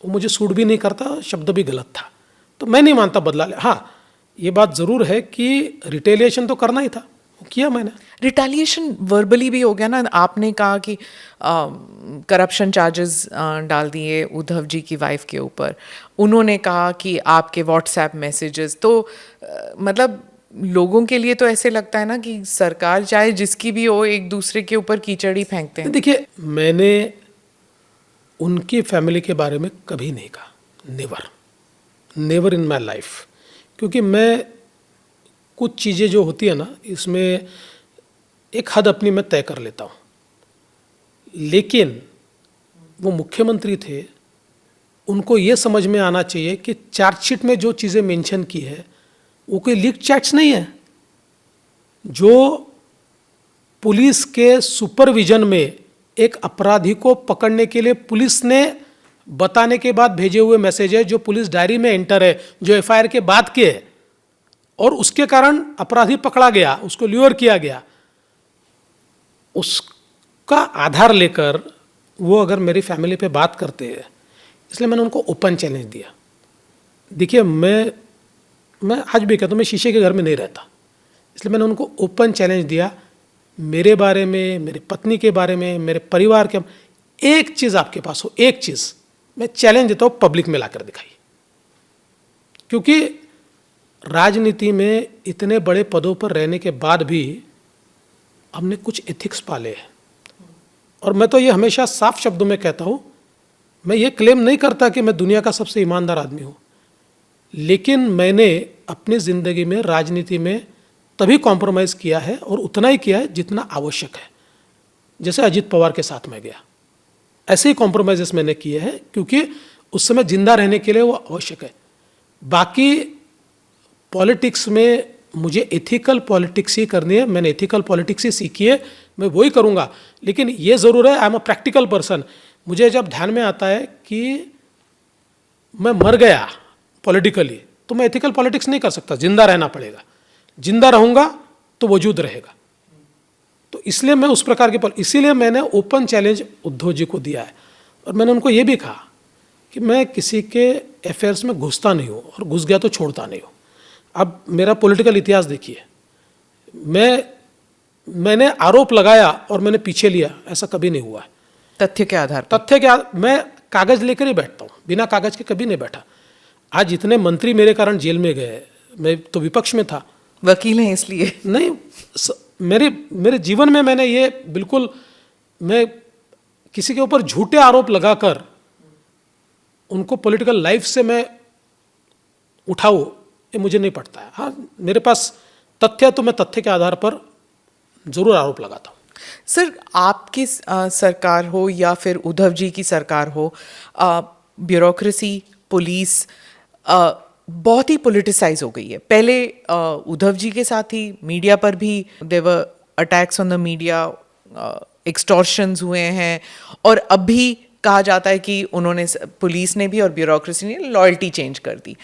वो मुझे सूट भी नहीं करता, शब्द भी गलत था, तो मैं नहीं मानता बदला। हाँ, ये बात ज़रूर है कि रिटेलिएशन तो करना ही था, वो किया मैंने। रिटेलिएशन वर्बली भी हो गया ना। आपने कहा कि करप्शन चार्जेस डाल दिए उद्धव जी की वाइफ के ऊपर। उन्होंने कहा कि आपके व्हाट्सएप मैसेजेस तो मतलब लोगों के लिए तो ऐसे लगता है ना कि सरकार चाहे जिसकी भी हो, एक दूसरे के ऊपर कीचड़ ही फेंकते हैं। देखिए, मैंने उनकी फैमिली के बारे में कभी नहीं कहा, नेवर इन माई लाइफ। क्योंकि मैं कुछ चीज़ें जो होती है ना, इसमें एक हद अपनी मैं तय कर लेता हूँ। लेकिन वो मुख्यमंत्री थे, उनको ये समझ में आना चाहिए कि चार्जशीट में जो चीज़ें मेंशन की है वो कोई लीक चैट्स नहीं है। जो पुलिस के सुपरविजन में एक अपराधी को पकड़ने के लिए पुलिस ने बताने के बाद भेजे हुए मैसेज है, जो पुलिस डायरी में एंटर है, जो एफआईआर के बाद के है, और उसके कारण अपराधी पकड़ा गया, उसको ल्यूर किया गया, उसका आधार लेकर वो अगर मेरी फैमिली पे बात करते हैं, इसलिए मैंने उनको ओपन चैलेंज दिया। देखिए, मैं आज भी कहता हूँ, मैं शीशे के घर में नहीं रहता, इसलिए मैंने उनको ओपन चैलेंज दिया। मेरे बारे में, मेरी पत्नी के बारे में, मेरे परिवार के, एक चीज़ आपके पास हो, एक चीज़ मैं चैलेंज देता हूँ, पब्लिक में लाकर दिखाइए। क्योंकि राजनीति में इतने बड़े पदों पर रहने के बाद भी हमने कुछ एथिक्स पाले हैं। और मैं तो ये हमेशा साफ शब्दों में कहता हूँ, मैं ये क्लेम नहीं करता कि मैं दुनिया का सबसे ईमानदार आदमी हूँ, लेकिन मैंने अपनी ज़िंदगी में राजनीति में तभी कॉम्प्रोमाइज़ किया है, और उतना ही किया है जितना आवश्यक है। जैसे अजीत पवार के साथ मैं गया, ऐसे ही कॉम्प्रोमाइज़ेस मैंने किए हैं, क्योंकि उस समय जिंदा रहने के लिए वो आवश्यक है। बाकी पॉलिटिक्स में मुझे एथिकल पॉलिटिक्स ही करनी है, मैंने एथिकल पॉलिटिक्स ही सीखी है, मैं वही करूँगा। लेकिन ये ज़रूर है, I am a practical person. मुझे जब ध्यान में आता है कि मैं मर गया पॉलिटिकली, तो मैं एथिकल पॉलिटिक्स नहीं कर सकता, जिंदा रहना पड़ेगा। जिंदा रहूँगा तो वजूद रहेगा। तो इसलिए मैं उस प्रकार के इसीलिए मैंने ओपन चैलेंज उद्धव जी को दिया है। और मैंने उनको ये भी कहा कि मैं किसी के अफेयर्स में घुसता नहीं हूँ, और घुस गया तो छोड़ता नहीं हूँ। अब मेरा पॉलिटिकल इतिहास देखिए, मैंने आरोप लगाया और मैंने पीछे लिया, ऐसा कभी नहीं हुआ है। तथ्य के आधार पर? तथ्य के मैं कागज लेकर ही बैठता हूँ, बिना कागज के कभी नहीं बैठा। आज इतने मंत्री मेरे कारण जेल में गए, मैं तो विपक्ष में था। वकील हैं इसलिए? नहीं, मेरे जीवन में मैंने ये बिल्कुल, मैं किसी के ऊपर झूठे आरोप लगाकर उनको पॉलिटिकल लाइफ से मैं उठाऊँ, ये मुझे नहीं पड़ता है। हाँ, मेरे पास तथ्य, तो मैं तथ्य के आधार पर जरूर आरोप लगाता हूँ। सर, आपकी सरकार हो या फिर उद्धव जी की सरकार हो, ब्यूरोक्रेसी, पुलिस, बहुत ही पोलिटिसाइज हो गई है। पहले उद्धव जी के साथ ही मीडिया पर भी देवर attacks on the media, extortions हुए हैं, और अब भी कहा जाता है कि उन्होंने, पुलिस ने भी और ब्यूरोक्रेसी ने लॉयल्टी चेंज कर दी।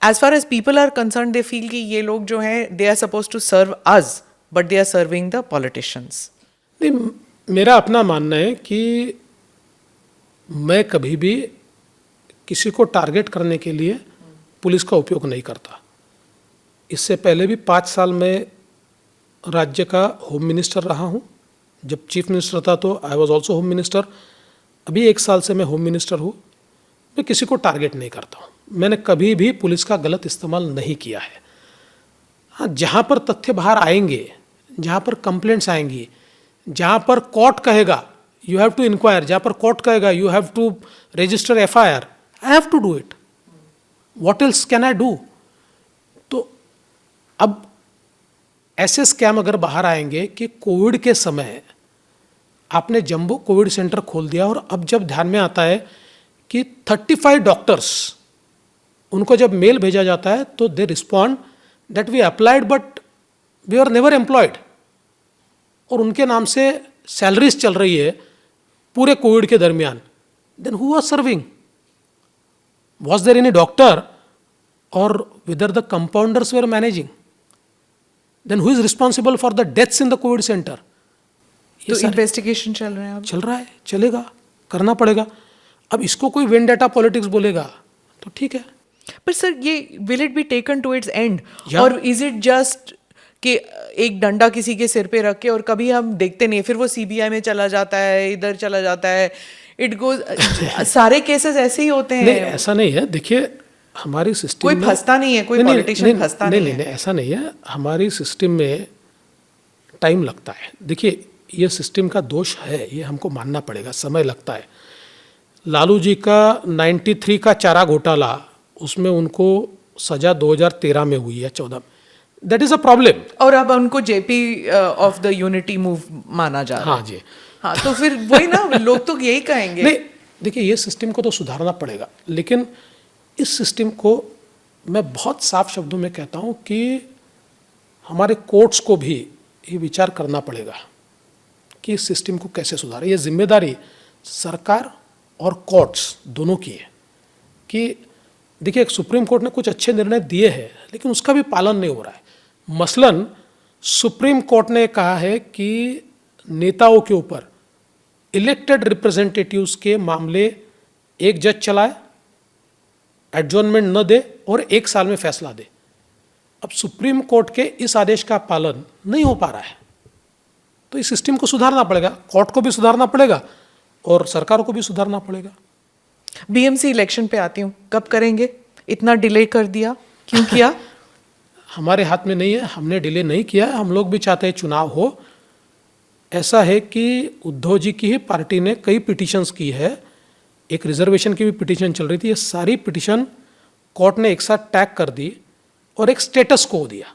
As far as people are concerned, they feel कि ये लोग जो हैं they are suppose to serve us but they are serving the politicians. नहीं, मेरा अपना मानना है कि मैं कभी भी किसी को टारगेट करने के लिए पुलिस का उपयोग नहीं करता। इससे पहले भी 5 साल में राज्य का होम मिनिस्टर रहा हूँ। जब चीफ मिनिस्टर था तो I was also home minister. अभी 1 साल से मैं होम मिनिस्टर हूँ। मैं किसी को टारगेट नहीं करता हूँ। मैंने कभी भी पुलिस का गलत इस्तेमाल नहीं किया है। हाँ, जहाँ पर तथ्य बाहर आएंगे, जहाँ पर कंप्लेंट्स आएंगी, जहाँ पर कोर्ट कहेगा यू हैव टू इंक्वायर, जहाँ पर कोर्ट कहेगा you have to register FIR, I have to do it. What else can I do? तो अब ऐसे स्कैम अगर बाहर आएंगे कि कोविड के समय आपने जंबो कोविड सेंटर खोल दिया, और अब जब ध्यान में आता है कि 35 डॉक्टर्स, उनको जब मेल भेजा जाता है तो they respond that we applied but we are never employed, और उनके नाम से सैलरीज चल रही है पूरे कोविड के दरमियान, then who was serving? Was there any doctor, or whether the compounders were managing? Then who is responsible for the deaths in the COVID center? तो इन्वेस्टिगेशन चल रहे हैं अब। चल रहा है, चलेगा, करना पड़ेगा। अब इसको कोई वेंडेटा पॉलिटिक्स बोलेगा तो ठीक है। पर सर, ये will it be taken to its end, Yeah. और इज इट जस्ट कि एक डंडा किसी के सिर पे रख के, और कभी हम देखते नहीं, फिर वो सीबीआई में चला जाता है, इधर चला जाता है, इट गोज, सारे केसेस ऐसे ही होते हैं। नहीं, ऐसा नहीं है। देखिए, हमारी सिस्टम कोई फंसता नहीं है, कोई पॉलिटिशियन फंसता नहीं है। नहीं, ऐसा नहीं है। हमारी सिस्टम में टाइम लगता है। देखिए, ये सिस्टम का दोष है, ये हमको मानना पड़ेगा, समय लगता है। लालू जी का 93 का चारा घोटाला, उसमें उनको सजा 2013 में हुई है, 14। That is a problem. और अब उनको JP of the unity move माना जा रहा है। हाँ जी। हाँ, तो फिर वही ना, लोग तो यही कहेंगे। नहीं, देखिए, ये सिस्टम को तो सुधारना पड़ेगा, लेकिन इस सिस्टम को मैं बहुत साफ शब्दों में कहता हूँ कि हमारे कोर्ट्स को भी ये विचार करना पड़ेगा कि इस सिस्टम को कैसे सुधारें। ये जिम्मेदारी सरकार और कोर्ट्स दोनों की है। कि देखिए, सुप्रीम कोर्ट ने कुछ अच्छे निर्णय दिए हैं, लेकिन उसका भी पालन नहीं हो रहा है। मसलन सुप्रीम कोर्ट ने कहा है कि नेताओं के ऊपर इलेक्टेड रिप्रेजेंटेटिव्स के मामले एक जज चलाए, एडजॉर्नमेंट न दे और 1 साल में फैसला दे। अब सुप्रीम कोर्ट के इस आदेश का पालन नहीं हो पा रहा है, तो इस सिस्टम को सुधारना पड़ेगा। कोर्ट को भी सुधारना पड़ेगा और सरकार को भी सुधारना पड़ेगा। बीएमसी इलेक्शन पे आती हूँ, कब करेंगे? इतना डिले कर दिया, क्यों किया? हमारे हाथ में नहीं है, हमने डिले नहीं किया है। हम लोग भी चाहते हैं चुनाव हो। ऐसा है कि उद्धव जी की ही पार्टी ने कई पिटिशंस की है, एक रिजर्वेशन की भी पिटिशन चल रही थी। ये सारी पिटिशन कोर्ट ने एक साथ टैग कर दी और एक स्टेटस को दिया।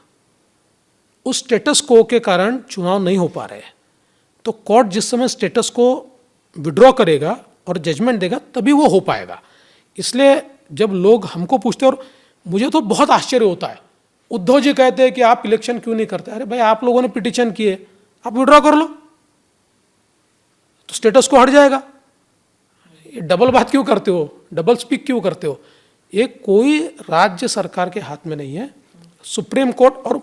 उस स्टेटस को के कारण चुनाव नहीं हो पा रहे हैं। तो कोर्ट जिस समय स्टेटस को विड्रॉ करेगा और जजमेंट देगा, तभी वो हो पाएगा। इसलिए जब लोग हमको पूछते हैं, और मुझे तो बहुत आश्चर्य होता है, उद्धव जी कहते हैं कि आप इलेक्शन क्यों नहीं करते? अरे भाई, आप लोगों ने पिटिशन की है, आप विड्रॉ कर लो तो स्टेटस को हट जाएगा। ये डबल बात क्यों करते हो, डबल स्पीक क्यों करते हो? ये कोई राज्य सरकार के हाथ में नहीं है, सुप्रीम कोर्ट। और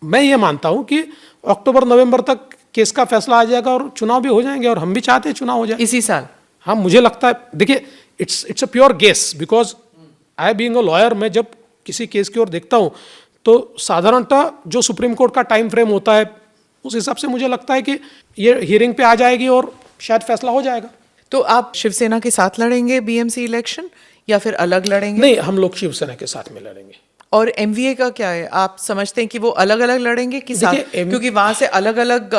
मैं ये मानता हूं कि अक्टूबर नवंबर तक केस का फैसला आ जाएगा और चुनाव भी हो जाएंगे, और हम भी चाहते हैं चुनाव हो जाए इसी साल। हाँ, मुझे लगता है। देखिए, it's a pure guess, because I being a lawyer, मैं जब किसी केस की ओर देखता हूं तो साधारणतः जो सुप्रीम कोर्ट का टाइम फ्रेम होता है, उस हिसाब से मुझे लगता है कि ये हियरिंग पे आ जाएगी और शायद फैसला हो जाएगा। तो आप शिवसेना के साथ लड़ेंगे बीएमसी इलेक्शन, या फिर अलग लड़ेंगे? नहीं, हम लोग शिवसेना के साथ में लड़ेंगे। और एमवीए का क्या है? आप समझते हैं कि वो अलग अलग लड़ेंगे कि साथ? देखिए, क्योंकि वहां से अलग अलग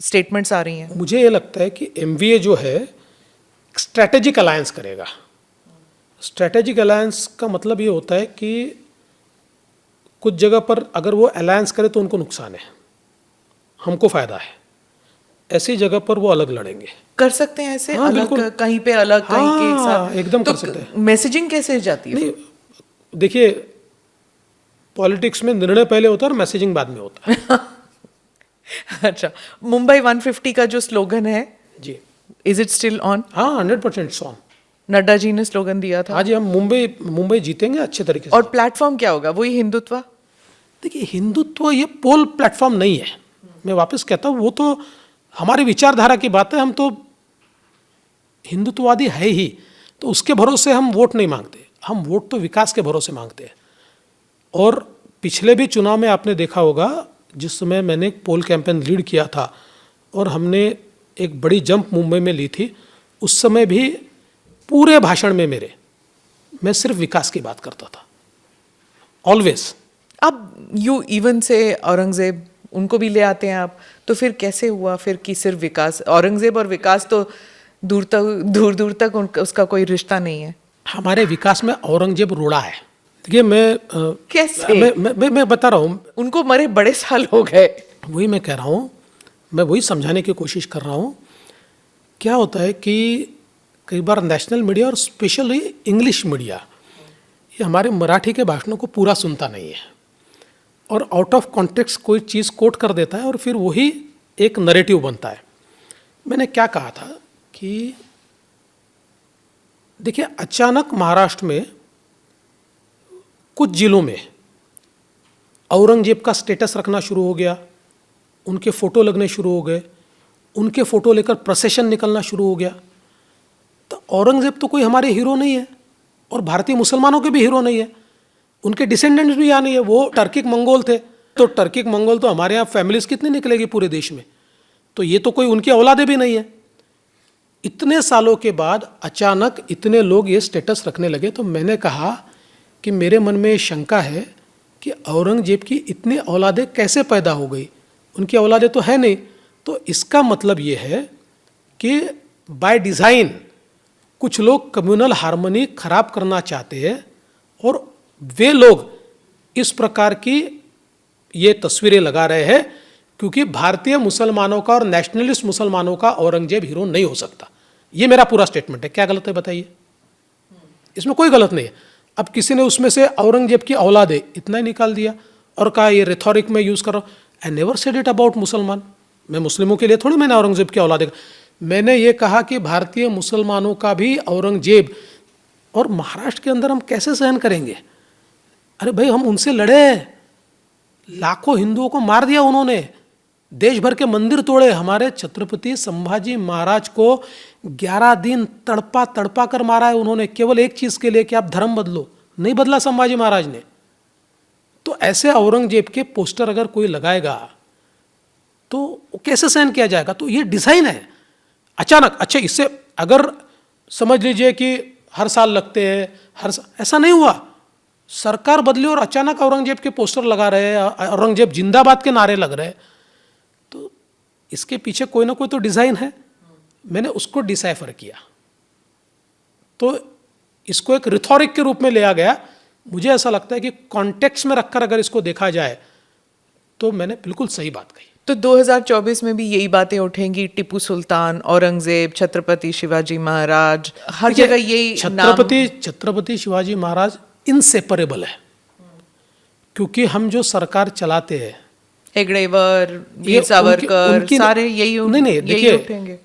स्टेटमेंट्स आ रही हैं। मुझे ये लगता है कि एमवीए जो है स्ट्रैटेजिक अलायंस करेगा। स्ट्रैटेजिक अलायंस का मतलब ये होता है कि कुछ जगह पर अगर वो अलायंस करे तो उनको नुकसान है, हमको फायदा है। ऐसी जगह पर वो अलग लड़ेंगे। कर सकते हैं ऐसे? हाँ, अलग, बिल्कुल। कहीं पे अलग, कहीं के एक हाँ, साथ? एकदम तो कर सकते हैं। मैसेजिंग कैसे जाती है? नहीं, देखिए, पॉलिटिक्स में निर्णय पहले होता है और मैसेजिंग बाद में होता है। अच्छा, मुंबई 150 का जो स्लोगन है, जी इज इट स्टिल ऑन? हाँ, 100% सॉन। नड्डा जी ने स्लोगन दिया था। हाँ जी, हम मुंबई जीतेंगे अच्छे तरीके से। और प्लेटफॉर्म क्या होगा? वही हिंदुत्व? देखिए, हिंदुत्व ये पोल प्लेटफॉर्म नहीं है। मैं वापस कहता हूँ, वो तो हमारी विचारधारा की बात है। हम तो हिंदुत्ववादी है ही, तो उसके भरोसे हम वोट नहीं मांगते। हम वोट तो विकास के भरोसे मांगते हैं। और पिछले भी चुनाव में आपने देखा होगा, जिस समय मैंने एक पोल कैंपेन लीड किया था और हमने एक बड़ी जंप मुंबई में ली थी, उस समय भी पूरे भाषण में मैं सिर्फ विकास की बात करता था, ऑलवेज। अब यू इवन से औरंगजेब, उनको भी ले आते हैं आप, तो फिर कैसे हुआ फिर कि सिर्फ विकास? औरंगजेब और विकास तो दूर तक उसका कोई रिश्ता नहीं है। हमारे विकास में औरंगजेब रोड़ा है। देखिए, कैसे? मैं बता रहा हूँ, उनको मरे बड़े साल हो गए। वही मैं कह रहा हूँ, मैं वही समझाने की कोशिश कर रहा हूँ। क्या होता है कि कई बार नेशनल मीडिया और स्पेशली इंग्लिश मीडिया ये हमारे मराठी के भाषणों को पूरा सुनता नहीं है और आउट ऑफ कॉन्टेक्स्ट कोई चीज़ कोट कर देता है और फिर वही एक नरेटिव बनता है। मैंने क्या कहा था कि देखिए, अचानक महाराष्ट्र में कुछ जिलों में औरंगजेब का स्टेटस रखना शुरू हो गया, उनके फ़ोटो लगने शुरू हो गए, उनके फ़ोटो लेकर प्रोसेशन निकलना शुरू हो गया। तो औरंगजेब तो कोई हमारे हीरो नहीं है और भारतीय मुसलमानों के भी हीरो नहीं है, उनके डिसेंडेंट्स भी यहाँ नहीं है। वो टर्किक मंगोल थे, तो टर्किक मंगोल तो हमारे यहाँ फैमिलीज कितनी निकलेगी पूरे देश में, तो ये तो कोई उनकी औलादे भी नहीं है। इतने सालों के बाद अचानक इतने लोग ये स्टेटस रखने लगे, तो मैंने कहा कि मेरे मन में शंका है कि औरंगजेब की इतनी औलादे कैसे पैदा हो गई, उनकी औलादे तो है नहीं। तो इसका मतलब ये है कि बाय डिज़ाइन कुछ लोग कम्युनल हार्मनी खराब करना चाहते हैं और वे लोग इस प्रकार की ये तस्वीरें लगा रहे हैं, क्योंकि भारतीय मुसलमानों का और नेशनलिस्ट मुसलमानों का औरंगजेब हीरो नहीं हो सकता। ये मेरा पूरा स्टेटमेंट है। क्या गलत है बताइए? इसमें कोई गलत नहीं है। अब किसी ने उसमें से औरंगजेब की औलादे इतना ही निकाल दिया और कहा ये रेथोरिक में यूज़ कर रहा हूँ। I never said it about मुसलमान। मैं मुस्लिमों के लिए थोड़ी मैंने औरंगजेब की औलादे, मैंने ये कहा कि भारतीय मुसलमानों का भी औरंगजेब, और महाराष्ट्र के अंदर हम कैसे सहन करेंगे? अरे भाई, हम उनसे लड़े, लाखों हिंदुओं को मार दिया उन्होंने, देश भर के मंदिर तोड़े। हमारे छत्रपति संभाजी महाराज को 11 दिन तड़पा कर मारा है उन्होंने, केवल एक चीज़ के लिए कि आप धर्म बदलो। नहीं बदला संभाजी महाराज ने। तो ऐसे औरंगजेब के पोस्टर अगर कोई लगाएगा तो कैसे सहन किया जाएगा? तो ये डिज़ाइन है अचानक। अच्छा, इससे अगर समझ लीजिए कि हर साल लगते हैं, ऐसा नहीं हुआ। सरकार बदली और अचानक औरंगजेब के पोस्टर लगा रहे हैं, औरंगजेब जिंदाबाद के नारे लग रहे हैं, तो इसके पीछे कोई ना कोई तो डिज़ाइन है। मैंने उसको डिसाइफर किया, तो इसको एक रिथोरिक के रूप में लिया गया। मुझे ऐसा लगता है कि कॉन्टेक्स्ट में रखकर अगर इसको देखा जाए तो मैंने बिल्कुल सही बात कही। तो 2024 में भी यही बातें उठेंगी? टिप्पू सुल्तान, औरंगजेब, छत्रपति शिवाजी महाराज, हर जगह यही छत्रपति शिवाजी महाराज इनसेपरेबल है, क्योंकि हम जो सरकार चलाते हैं, हेगड़ेवर, वीर सावरकर, सारे यही नहीं देखिए, उठेंगे।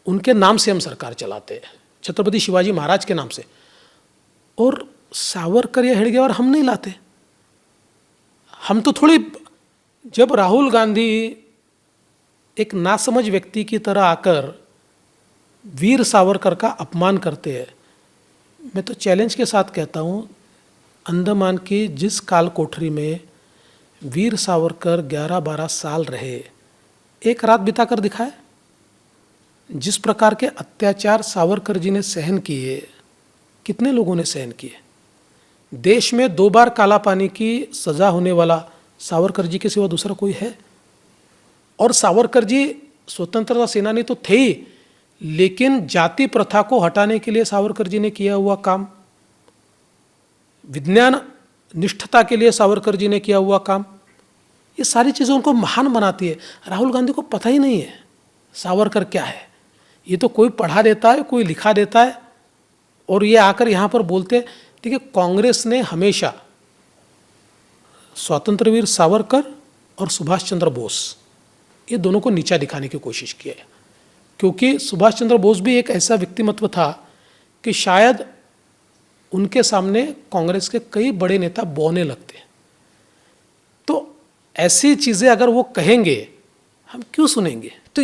उनके नाम से हम सरकार चलाते हैं, छत्रपति शिवाजी महाराज के नाम से। और सावरकर या हेडगेवार हम नहीं लाते। हम तो थोड़ी, जब राहुल गांधी एक नासमझ व्यक्ति की तरह आकर वीर सावरकर का अपमान करते हैं, मैं तो चैलेंज के साथ कहता हूँ, अंडमान की जिस काल कोठरी में वीर सावरकर 11-12 साल रहे, एक रात बिताकर दिखाए। जिस प्रकार के अत्याचार सावरकर जी ने सहन किए, कितने लोगों ने सहन किए। देश में 2 बार काला पानी की सज़ा होने वाला सावरकर जी के सिवा दूसरा कोई है? और सावरकर जी स्वतंत्रता सेनानी तो थे ही, लेकिन जाति प्रथा को हटाने के लिए सावरकर जी ने किया हुआ काम, विज्ञान निष्ठता के लिए सावरकर जी ने किया हुआ काम, ये सारी चीज़ें उनको महान बनाती है। राहुल गांधी को पता ही नहीं है सावरकर क्या है। ये तो कोई पढ़ा देता है, कोई लिखा देता है, और ये आकर यहाँ पर बोलते। देखिए, कांग्रेस ने हमेशा स्वतंत्रवीर सावरकर और सुभाष चंद्र बोस, ये दोनों को नीचा दिखाने की कोशिश की है, क्योंकि सुभाष चंद्र बोस भी एक ऐसा व्यक्तिमत्व था कि शायद उनके सामने कांग्रेस के कई बड़े नेता बौने लगते हैं। तो ऐसी चीज़ें अगर वो कहेंगे, हम क्यों सुनेंगे? तो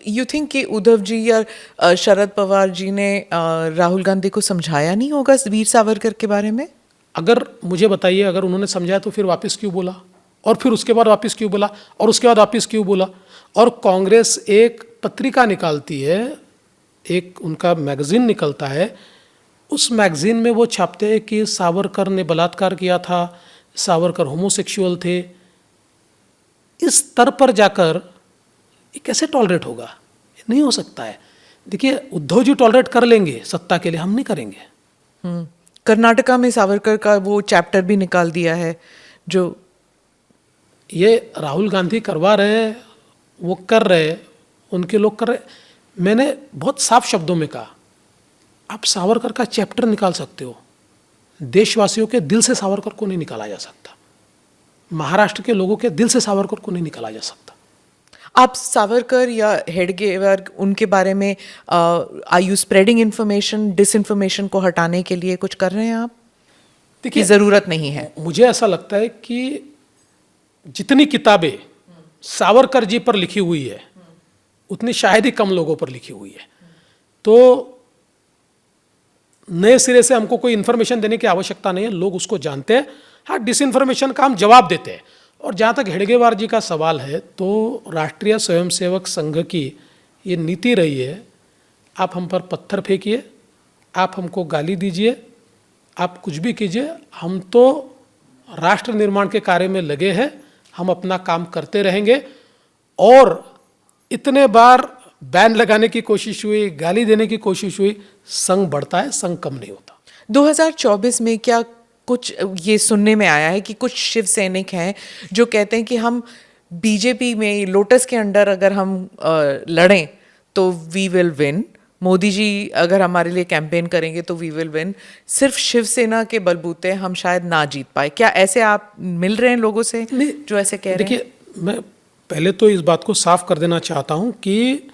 यू थिंक कि उद्धव जी या शरद पवार जी ने राहुल गांधी को समझाया नहीं होगा वीर सावरकर के बारे में? अगर मुझे बताइए, अगर उन्होंने समझाया तो फिर वापस क्यों बोला, और फिर उसके बाद वापस क्यों बोला, और उसके बाद वापस क्यों बोला? और कांग्रेस एक पत्रिका निकालती है, एक उनका मैगजीन निकलता है, उस मैगजीन में वो छापते हैं कि सावरकर ने बलात्कार किया था, सावरकर होमोसेक्सुअल थे। इस स्तर पर जाकर ये कैसे टॉलरेट होगा? ये नहीं हो सकता है। देखिए, उद्धव जी टॉलरेट कर लेंगे सत्ता के लिए, हम नहीं करेंगे। कर्नाटका में सावरकर का वो चैप्टर भी निकाल दिया है जो ये राहुल गांधी करवा रहे हैं, वो कर रहे हैं, उनके लोग कर रहे हैं। मैंने बहुत साफ शब्दों में कहा, आप सावरकर का चैप्टर निकाल सकते हो, देशवासियों के दिल से सावरकर को नहीं निकाला जा सकता, महाराष्ट्र के लोगों के दिल से सावरकर को नहीं निकाला जा सकता। आप सावरकर या हेडगेवार उनके बारे में are you spreading information, disinformation को हटाने के लिए कुछ कर रहे हैं आप? देखिए, ज़रूरत नहीं है। मुझे ऐसा लगता है कि जितनी किताबें सावरकर जी पर लिखी हुई है, उतनी शायद ही कम लोगों पर लिखी हुई है। तो नए सिरे से हमको कोई इन्फॉर्मेशन देने की आवश्यकता नहीं है, लोग उसको जानते हैं। हाँ, डिसइन्फॉर्मेशन का हम जवाब देते हैं। और जहाँ तक हेडगेवार जी का सवाल है, तो राष्ट्रीय स्वयंसेवक संघ की ये नीति रही है, आप हम पर पत्थर फेंकिए, आप हमको गाली दीजिए, आप कुछ भी कीजिए, हम तो राष्ट्र निर्माण के कार्य में लगे हैं, हम अपना काम करते रहेंगे। और इतने बार बैन लगाने की कोशिश हुई, गाली देने की कोशिश हुई, संघ बढ़ता है, संघ कम नहीं होता। 2024 में क्या कुछ ये सुनने में आया है कि कुछ शिव सैनिक हैं जो कहते हैं कि हम बीजेपी में लोटस के अंडर अगर हम लड़ें तो we will win, Modi ji अगर हमारे लिए कैंपेन करेंगे तो वी विल विन, सिर्फ शिवसेना के बलबूते हम शायद ना जीत पाए? क्या ऐसे आप मिल रहे हैं लोगों से जो ऐसे कह रहे हैं? देखिए, मैं पहले तो इस बात को साफ कर देना चाहता हूं कि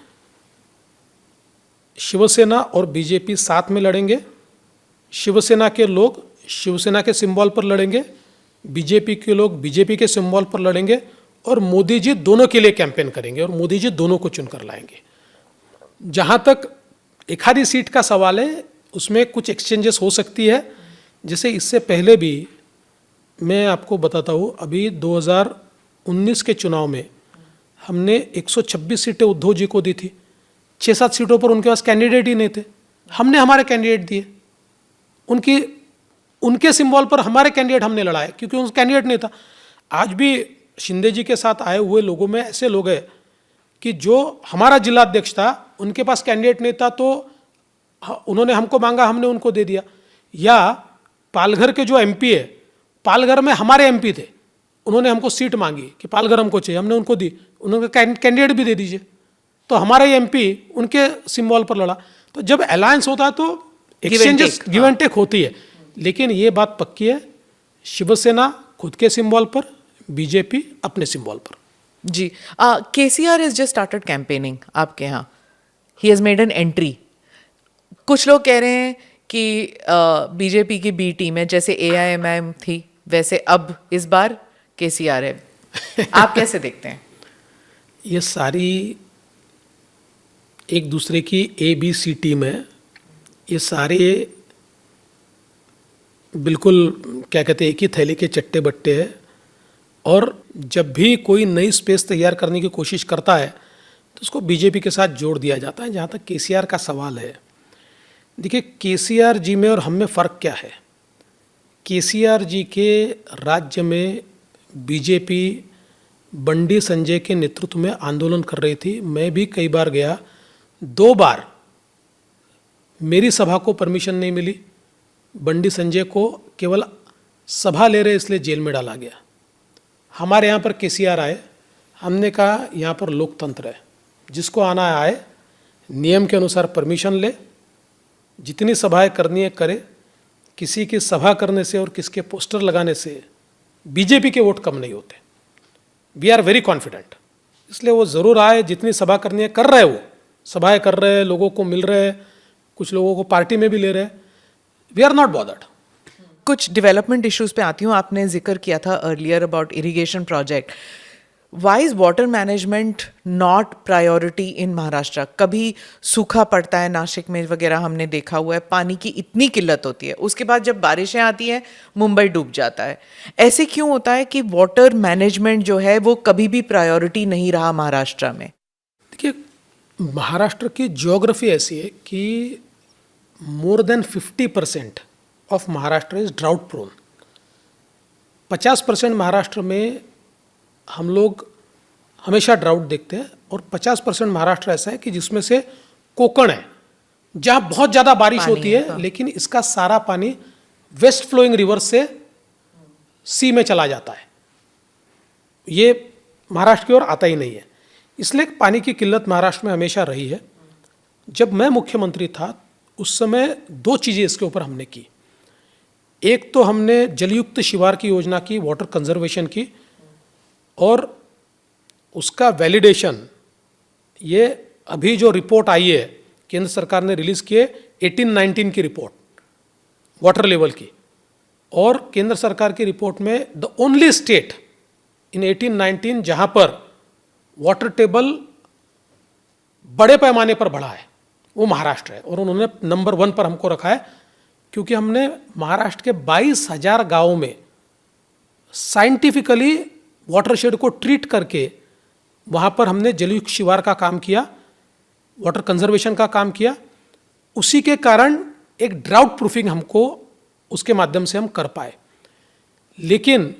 शिवसेना और बीजेपी साथ में लड़ेंगे। शिवसेना के लोग शिवसेना के सिंबल पर लड़ेंगे, बीजेपी के लोग बीजेपी के सिंबल पर लड़ेंगे, और मोदी जी दोनों के लिए कैंपेन करेंगे, और मोदी जी दोनों को चुनकर लाएंगे। जहाँ तक एक आधी सीट का सवाल है, उसमें कुछ एक्सचेंजेस हो सकती है। जैसे इससे पहले भी मैं आपको बताता हूँ, अभी 2019 के चुनाव में हमने 126 सीटें उद्धव जी को दी थी। 6-7 सीटों पर उनके पास कैंडिडेट ही नहीं थे, हमने हमारे कैंडिडेट दिए। उनके सिंबल पर हमारे कैंडिडेट हमने लड़ाए, क्योंकि उनका कैंडिडेट नहीं था। आज भी शिंदे जी के साथ आए हुए लोगों में ऐसे लोग हैं कि जो हमारा जिलाध्यक्ष था, उनके पास कैंडिडेट नहीं था, तो उन्होंने हमको मांगा, हमने उनको दे दिया। या पालघर के जो एमपी है, पालघर में हमारे एमपी थे, उन्होंने हमको सीट मांगी कि पालघर हमको चाहिए, हमने उनको दी, उन्होंने कैंडिडेट भी दे दीजिए, तो हमारा एमपी उनके सिंबल पर लड़ा। तो जब अलायंस होता है तो एक्सचेंजेस गिव एंड टेक होती है। लेकिन ये बात पक्की है, शिवसेना खुद के सिंबल पर, बीजेपी अपने सिंबल पर। जी, KCR has just started campaigning आपके यहाँ, he has made an entry. कुछ लोग कह रहे हैं कि बीजेपी की बी टीम है, जैसे एआईएमआईएम थी वैसे अब इस बार केसीआर है। आप कैसे देखते हैं? ये सारी एक दूसरे की ABC टीम है। ये सारे बिल्कुल क्या कहते हैं, एक ही थैली के चट्टे बट्टे हैं। और जब भी कोई नई स्पेस तैयार करने की कोशिश करता है तो उसको बीजेपी के साथ जोड़ दिया जाता है। जहाँ तक केसीआर का सवाल है, देखिए केसीआर जी में और हम में फ़र्क क्या है। केसीआर जी के राज्य में बीजेपी बंडी संजय के नेतृत्व में आंदोलन कर रही थी। मैं भी कई बार गया, 2 बार मेरी सभा को परमिशन नहीं मिली, बंडी संजय को केवल सभा ले रहे इसलिए जेल में डाला गया। हमारे यहाँ पर केसीआर आए, हमने कहा यहाँ पर लोकतंत्र है, जिसको आना है आए, नियम के अनुसार परमिशन ले, जितनी सभाएं करनी है करे, किसी की सभा करने से और किसके पोस्टर लगाने से बीजेपी के वोट कम नहीं होते। We are very confident. इसलिए वो ज़रूर आए, जितनी सभा करनी है कर रहे, वो सभाएं कर रहे, लोगों को मिल रहे, कुछ लोगों को पार्टी में भी ले रहे। We are not bothered. कुछ डेवलपमेंट इश्यूज पे आती हूँ। आपने जिक्र किया था earlier about irrigation project. Why is water management not priority in Maharashtra? कभी सूखा पड़ता है, नासिक में वगैरह हमने देखा हुआ है, पानी की इतनी किल्लत होती है, उसके बाद जब बारिशें आती हैं मुंबई डूब जाता है। ऐसे क्यों होता है कि वाटर मैनेजमेंट जो है वो कभी भी प्रायोरिटी नहीं रहा महाराष्ट्र में? देखिए, महाराष्ट्र की ज्योग्राफी ऐसी है कि more than 50% of Maharashtra is drought prone. 50% Maharashtra में हम लोग हमेशा ड्राउट देखते हैं, और 50% महाराष्ट्र ऐसा है कि जिसमें से कोकण है, जहाँ बहुत ज़्यादा बारिश होती है, हाँ। लेकिन इसका सारा पानी वेस्ट फ्लोइंग रिवर से सी में चला जाता है, ये महाराष्ट्र की ओर आता ही नहीं है। इसलिए पानी की किल्लत महाराष्ट्र में हमेशा रही है। जब मैं मुख्यमंत्री था उस समय 2 चीज़ें इसके ऊपर हमने की। एक तो हमने जलयुक्त शिवार की योजना की, वाटर कंजर्वेशन की, और उसका वैलिडेशन, ये अभी जो रिपोर्ट आई है केंद्र सरकार ने रिलीज़ की है 18-19 की रिपोर्ट वाटर लेवल की, और केंद्र सरकार की रिपोर्ट में द ओनली स्टेट इन 18-19 जहाँ पर वाटर टेबल बड़े पैमाने पर बढ़ा है वो महाराष्ट्र है। और उन्होंने नंबर 1 पर हमको रखा है क्योंकि हमने महाराष्ट्र के 22,000 गाँवों में साइंटिफिकली वाटरशेड को ट्रीट करके वहाँ पर हमने जलयुक्त शिवार का काम किया, वाटर कंजर्वेशन का काम किया। उसी के कारण एक ड्राउट प्रूफिंग हमको उसके माध्यम से हम कर पाए। लेकिन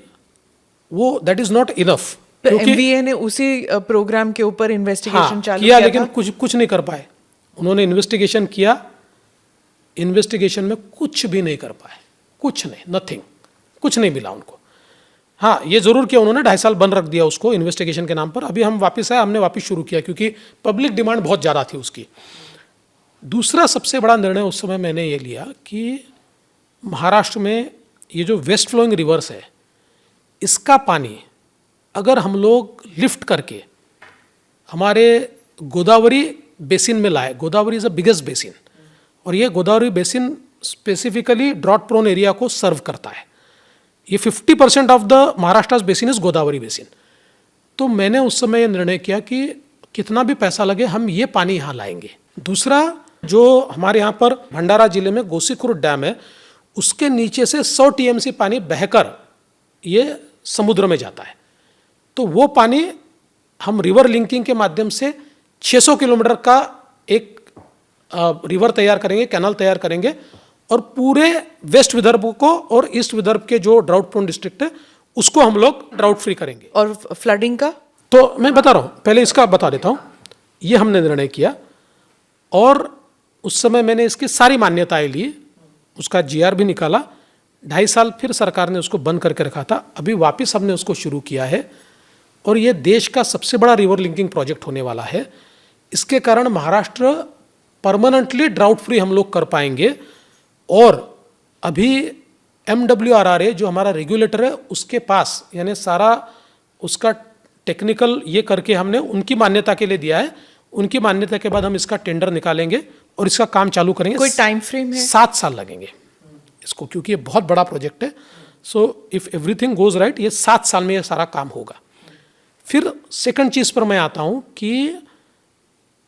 वो that is not enough. MVA ने उसी प्रोग्राम के ऊपर इन्वेस्टिगेशन चालू किया, किया लेकिन था? कुछ नहीं कर पाए। उन्होंने इन्वेस्टिगेशन किया, इन्वेस्टिगेशन में कुछ भी नहीं कर पाए, कुछ नहीं, नथिंग, कुछ नहीं मिला उनको। हाँ, ये ज़रूर किया उन्होंने, 2.5 साल बंद रख दिया उसको इन्वेस्टिगेशन के नाम पर। अभी हम वापस आए, हमने वापस शुरू किया क्योंकि पब्लिक डिमांड बहुत ज़्यादा थी उसकी। दूसरा सबसे बड़ा निर्णय उस समय मैंने ये लिया कि महाराष्ट्र में ये जो वेस्ट फ्लोइंग रिवर्स है, इसका पानी अगर हम लोग लिफ्ट करके हमारे गोदावरी बेसिन में लाए, Godavari is a biggest basin, और ये Godavari basin specifically drought prone area को सर्व करता है। ये 50% of the Maharashtra basin is Godavari basin. तो मैंने उस समय ये निर्णय किया कि कितना भी पैसा लगे हम ये पानी यहाँ लाएंगे। दूसरा, जो हमारे यहाँ पर भंडारा जिले में गोसीखुर्द डैम है, उसके नीचे से 100 टीएमसी पानी बहकर ये समुद्र में जाता है। तो वो पानी हम रिवर लिंकिंग के माध्यम से 600 किलोमीटर का एक रिवर तैयार करेंगे, कैनाल तैयार करेंगे, और पूरे वेस्ट विदर्भ को और ईस्ट विदर्भ के जो ड्राउट प्रोन डिस्ट्रिक्ट है उसको हम लोग ड्राउट फ्री करेंगे। और फ्लडिंग का तो मैं बता रहा हूँ, पहले इसका बता देता हूँ। ये हमने निर्णय किया, और उस समय मैंने इसकी सारी मान्यताएं ली, उसका जीआर भी निकाला। 2.5 साल फिर सरकार ने उसको बंद करके रखा था, अभी वापस हमने उसको शुरू किया है, और ये देश का सबसे बड़ा रिवर लिंकिंग प्रोजेक्ट होने वाला है। इसके कारण महाराष्ट्र परमानेंटली ड्राउट फ्री हम लोग कर पाएंगे। और अभी MWRRA जो हमारा रेगुलेटर है उसके पास, यानी सारा उसका टेक्निकल ये करके हमने उनकी मान्यता के लिए दिया है। उनकी मान्यता के बाद हम इसका टेंडर निकालेंगे और इसका काम चालू करेंगे। कोई टाइम फ्रेम है? 7 साल लगेंगे इसको, क्योंकि ये बहुत बड़ा प्रोजेक्ट है। So if everything goes right, ये 7 साल में ये सारा काम होगा। फिर सेकंड चीज़ पर मैं आता हूँ कि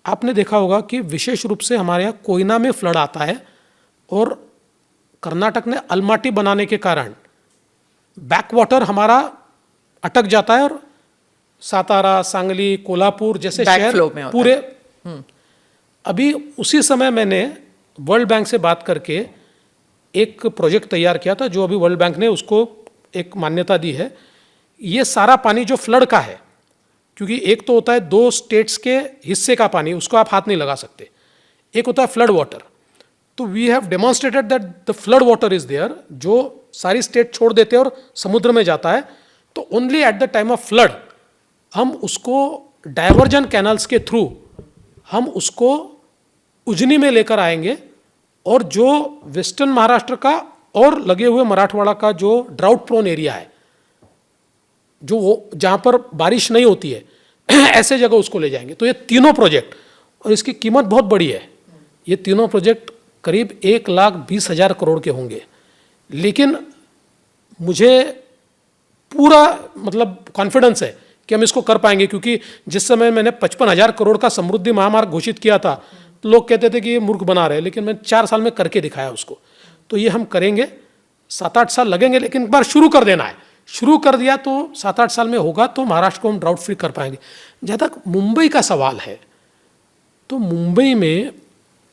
आपने देखा होगा कि विशेष रूप से हमारे यहाँ कोयना में फ्लड आता है, और कर्नाटक ने अलमाटी बनाने के कारण बैक वाटर हमारा अटक जाता है, और सातारा, सांगली, कोल्हापुर जैसे शहर पूरे। अभी उसी समय मैंने वर्ल्ड बैंक से बात करके एक प्रोजेक्ट तैयार किया था, जो अभी वर्ल्ड बैंक ने उसको एक मान्यता दी है। ये सारा पानी जो फ्लड का है, क्योंकि एक तो होता है 2 स्टेट्स के हिस्से का पानी, उसको आप हाथ नहीं लगा सकते, एक होता है फ्लड वाटर। तो we have demonstrated that the flood water is there, जो सारी स्टेट छोड़ देते हैं और समुद्र में जाता है। तो only at the time of flood हम उसको डाइवर्जन कैनल्स के थ्रू हम उसको उजनी में लेकर आएंगे, और जो वेस्टर्न महाराष्ट्र का और लगे हुए मराठवाड़ा का जो ड्राउट प्रोन एरिया है, जो वो जहाँ पर बारिश नहीं होती है, ऐसे जगह उसको ले जाएंगे। तो ये तीनों प्रोजेक्ट, और इसकी कीमत बहुत बड़ी है, ये तीनों प्रोजेक्ट करीब 1,20,000 करोड़ के होंगे। लेकिन मुझे पूरा मतलब कॉन्फिडेंस है कि हम इसको कर पाएंगे, क्योंकि जिस समय मैंने 55,000 करोड़ का समृद्धि महामार्ग घोषित किया था तो लोग कहते थे कि ये मूर्ख बना रहे हैं, लेकिन मैंने 4 साल में करके दिखाया उसको। तो ये हम करेंगे, 7-8 साल लगेंगे, लेकिन एक बार शुरू कर देना है। शुरू कर दिया तो 7-8 साल में होगा, तो महाराष्ट्र को हम ड्राउट फ्री कर पाएंगे। जहाँ तक मुंबई का सवाल है, तो मुंबई में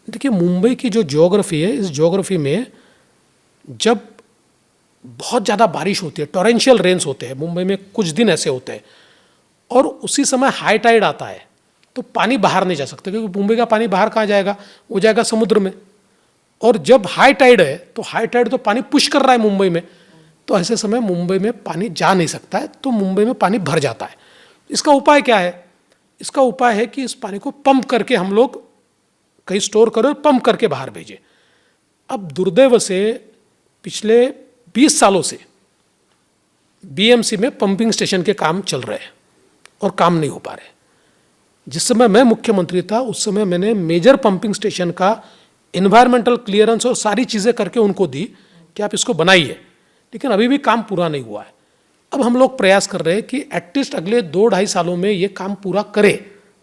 देखिए, मुंबई की जो ज्योग्राफी है, इस ज्योग्राफी में जब बहुत ज़्यादा बारिश होती है, टॉरेंशियल रेन्स होते हैं, मुंबई में कुछ दिन ऐसे होते हैं, और उसी समय हाई टाइड आता है, तो पानी बाहर नहीं जा सकता, क्योंकि मुंबई का पानी बाहर कहाँ जाएगा, वो जाएगा समुद्र में। और जब हाई टाइड है, तो हाई टाइड तो पानी पुश कर रहा है मुंबई में, तो ऐसे समय मुंबई में पानी जा नहीं सकता है, तो मुंबई में पानी भर जाता है। इसका उपाय क्या है? इसका उपाय है कि इस पानी को पंप करके हम लोग कहीं स्टोर करें और पंप करके बाहर भेजें। अब दुर्दैव से पिछले 20 सालों से बीएमसी में पंपिंग स्टेशन के काम चल रहे हैं और काम नहीं हो पा रहे। जिस समय मैं मुख्यमंत्री था, उस समय मैंने मेजर पंपिंग स्टेशन का एनवायरमेंटल क्लियरेंस और सारी चीज़ें करके उनको दी कि आप इसको बनाइए, लेकिन अभी भी काम पूरा नहीं हुआ है। अब हम लोग प्रयास कर रहे हैं कि एटलीस्ट अगले 2-2.5 सालों में ये काम पूरा करें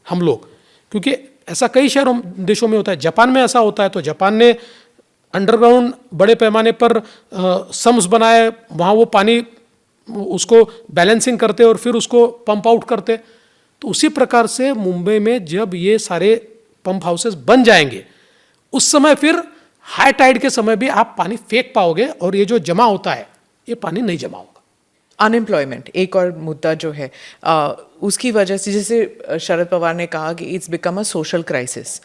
हम लोग, क्योंकि ऐसा कई शहरों देशों में होता है। जापान में ऐसा होता है, तो जापान ने अंडरग्राउंड बड़े पैमाने पर सम्स बनाए, वहाँ वो पानी उसको बैलेंसिंग करते और फिर उसको पंप आउट करते। तो उसी प्रकार से मुंबई में जब ये सारे पंप हाउसेस बन जाएंगे, उस समय फिर हाई टाइड के समय भी आप पानी फेंक पाओगे, और ये जो जमा होता है, ये पानी नहीं जमा होगा। अनएम्प्लॉयमेंट एक और मुद्दा जो है, उसकी वजह से, जैसे शरद पवार ने कहा कि it's become a social crisis,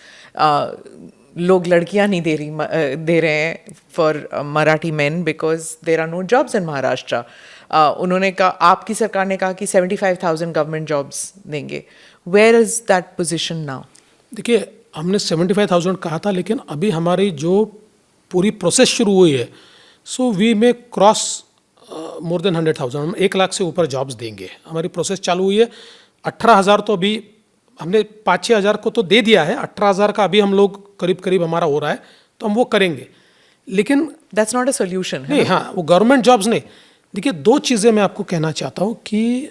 लोग लड़कियां नहीं दे रहे हैं for Marathi men because there are no jobs in Maharashtra. उन्होंने कहा, आपकी सरकार ने कहा कि 75,000 गवर्नमेंट जॉब्स देंगे। Where is that position now? देखिए, हमने 75,000 कहा था, लेकिन अभी हमारी जो पूरी प्रोसेस शुरू हुई है, सो वी में क्रॉस मोर देन 100,000, हम 1 लाख से ऊपर जॉब्स देंगे। हमारी प्रोसेस चालू हुई है। 18,000 तो अभी हमने 5-6 हज़ार को तो दे दिया है, 18,000 का अभी हम लोग करीब करीब हमारा हो रहा है, तो हम वो करेंगे। लेकिन दैट्स नॉट अ सोल्यूशन नहीं, हाँ, वो गवर्नमेंट जॉब्स नहीं। देखिए, 2 चीज़ें मैं आपको कहना चाहता हूँ कि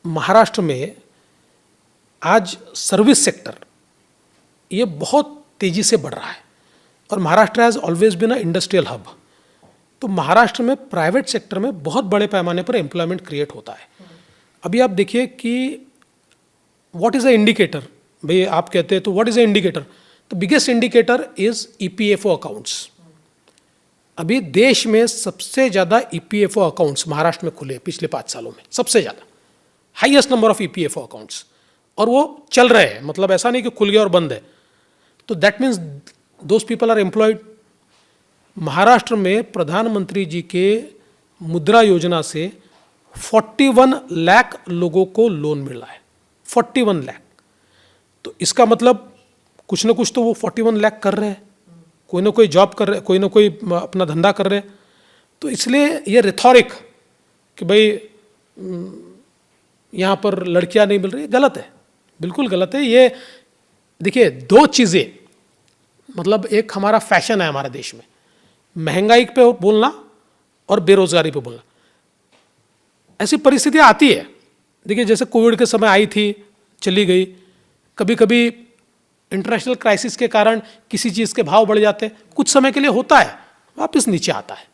महाराष्ट्र में आज सर्विस सेक्टर ये बहुत तेज़ी से बढ़ रहा है, और Maharashtra has always been a industrial hub. तो महाराष्ट्र में प्राइवेट सेक्टर में बहुत बड़े पैमाने पर एम्प्लॉयमेंट क्रिएट होता है। अभी आप देखिए कि व्हाट इज़ अ इंडिकेटर, भाई आप कहते हैं तो what is a indicator? The biggest indicator is EPFO accounts. अभी देश में सबसे ज़्यादा ईपीएफओ अकाउंट्स महाराष्ट्र में खुले पिछले 5 सालों में, सबसे ज़्यादा, highest number of EPFO accounts, और वो चल रहे हैं, मतलब ऐसा नहीं कि खुल गया और बंद है। तो that means those people are employed. Maharashtra में प्रधानमंत्री जी के मुद्रा योजना से 41 लाख लोगों को लोन मिला है, 41 लाख। तो इसका मतलब कुछ ना कुछ तो वो 41 लाख कर रहे हैं, कोई ना कोई जॉब कर रहे, कोई ना कोई अपना धंधा कर रहे हैं। तो इसलिए ये रिथॉरिक कि भाई यहाँ पर लड़कियाँ नहीं मिल रही, गलत है, बिल्कुल गलत है। ये देखिए, 2 चीज़ें, मतलब एक हमारा फैशन है हमारे देश में, महंगाई पे बोलना और बेरोजगारी पे बोलना। ऐसी परिस्थितियाँ आती है, देखिए जैसे कोविड के समय आई थी, चली गई। कभी कभी इंटरनेशनल क्राइसिस के कारण किसी चीज़ के भाव बढ़ जाते हैं, कुछ समय के लिए होता है, वापस नीचे आता है।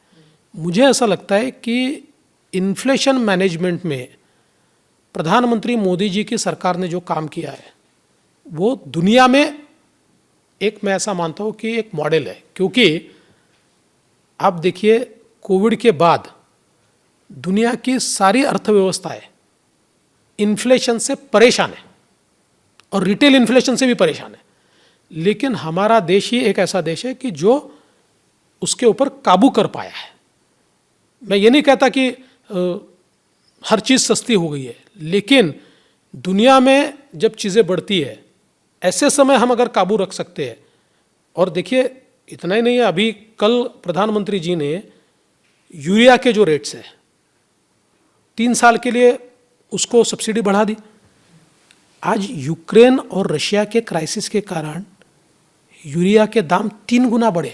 मुझे ऐसा लगता है कि इन्फ्लेशन मैनेजमेंट में प्रधानमंत्री मोदी जी की सरकार ने जो काम किया है, वो दुनिया में एक, मैं ऐसा मानता हूँ कि एक मॉडल है। क्योंकि आप देखिए, कोविड के बाद दुनिया की सारी अर्थव्यवस्थाएं इन्फ्लेशन से परेशान है, और रिटेल इन्फ्लेशन से भी परेशान है। लेकिन हमारा देश ही एक ऐसा देश है कि जो उसके ऊपर काबू कर पाया है। मैं ये नहीं कहता कि हर चीज़ सस्ती हो गई है, लेकिन दुनिया में जब चीज़ें बढ़ती है, ऐसे समय हम अगर काबू रख सकते हैं। और देखिए, इतना ही नहीं है, अभी कल प्रधानमंत्री जी ने यूरिया के जो रेट्स हैं 3 साल के लिए उसको सब्सिडी बढ़ा दी। आज यूक्रेन और रशिया के क्राइसिस के कारण यूरिया के दाम 3 गुना बढ़े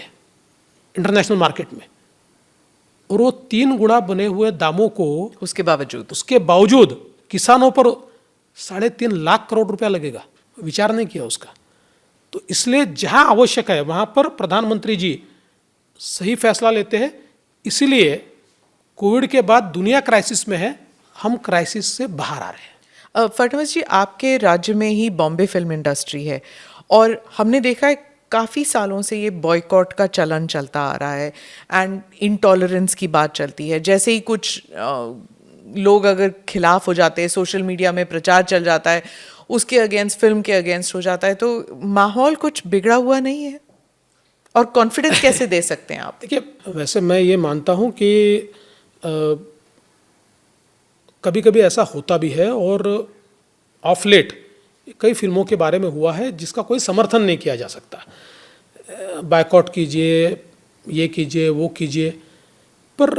इंटरनेशनल मार्केट में, और वो 3 गुना बने हुए दामों को उसके बावजूद किसानों पर 3.5 लाख करोड़ रुपया लगेगा, विचार नहीं किया उसका। तो इसलिए जहां आवश्यक है वहां पर प्रधानमंत्री जी सही फैसला लेते हैं। इसीलिए कोविड के बाद दुनिया क्राइसिस में है, हम क्राइसिस से बाहर आ रहे हैं। फडणवीस जी, आपके राज्य में ही बॉम्बे फिल्म इंडस्ट्री है और हमने देखा है काफ़ी सालों से ये बॉयकॉट का चलन चलता आ रहा है एंड इंटॉलरेंस की बात चलती है। जैसे ही कुछ लोग अगर खिलाफ हो जाते हैं, सोशल मीडिया में प्रचार चल जाता है, उसके अगेंस्ट, फिल्म के अगेंस्ट हो जाता है, तो माहौल कुछ बिगड़ा हुआ नहीं है? और कॉन्फिडेंस कैसे दे सकते हैं आप? देखिए, वैसे मैं ये मानता हूँ कि कभी कभी ऐसा होता भी है, और ऑफ लेट कई फिल्मों के बारे में हुआ है जिसका कोई समर्थन नहीं किया जा सकता। बायकॉट कीजिए, ये कीजिए, वो कीजिए, पर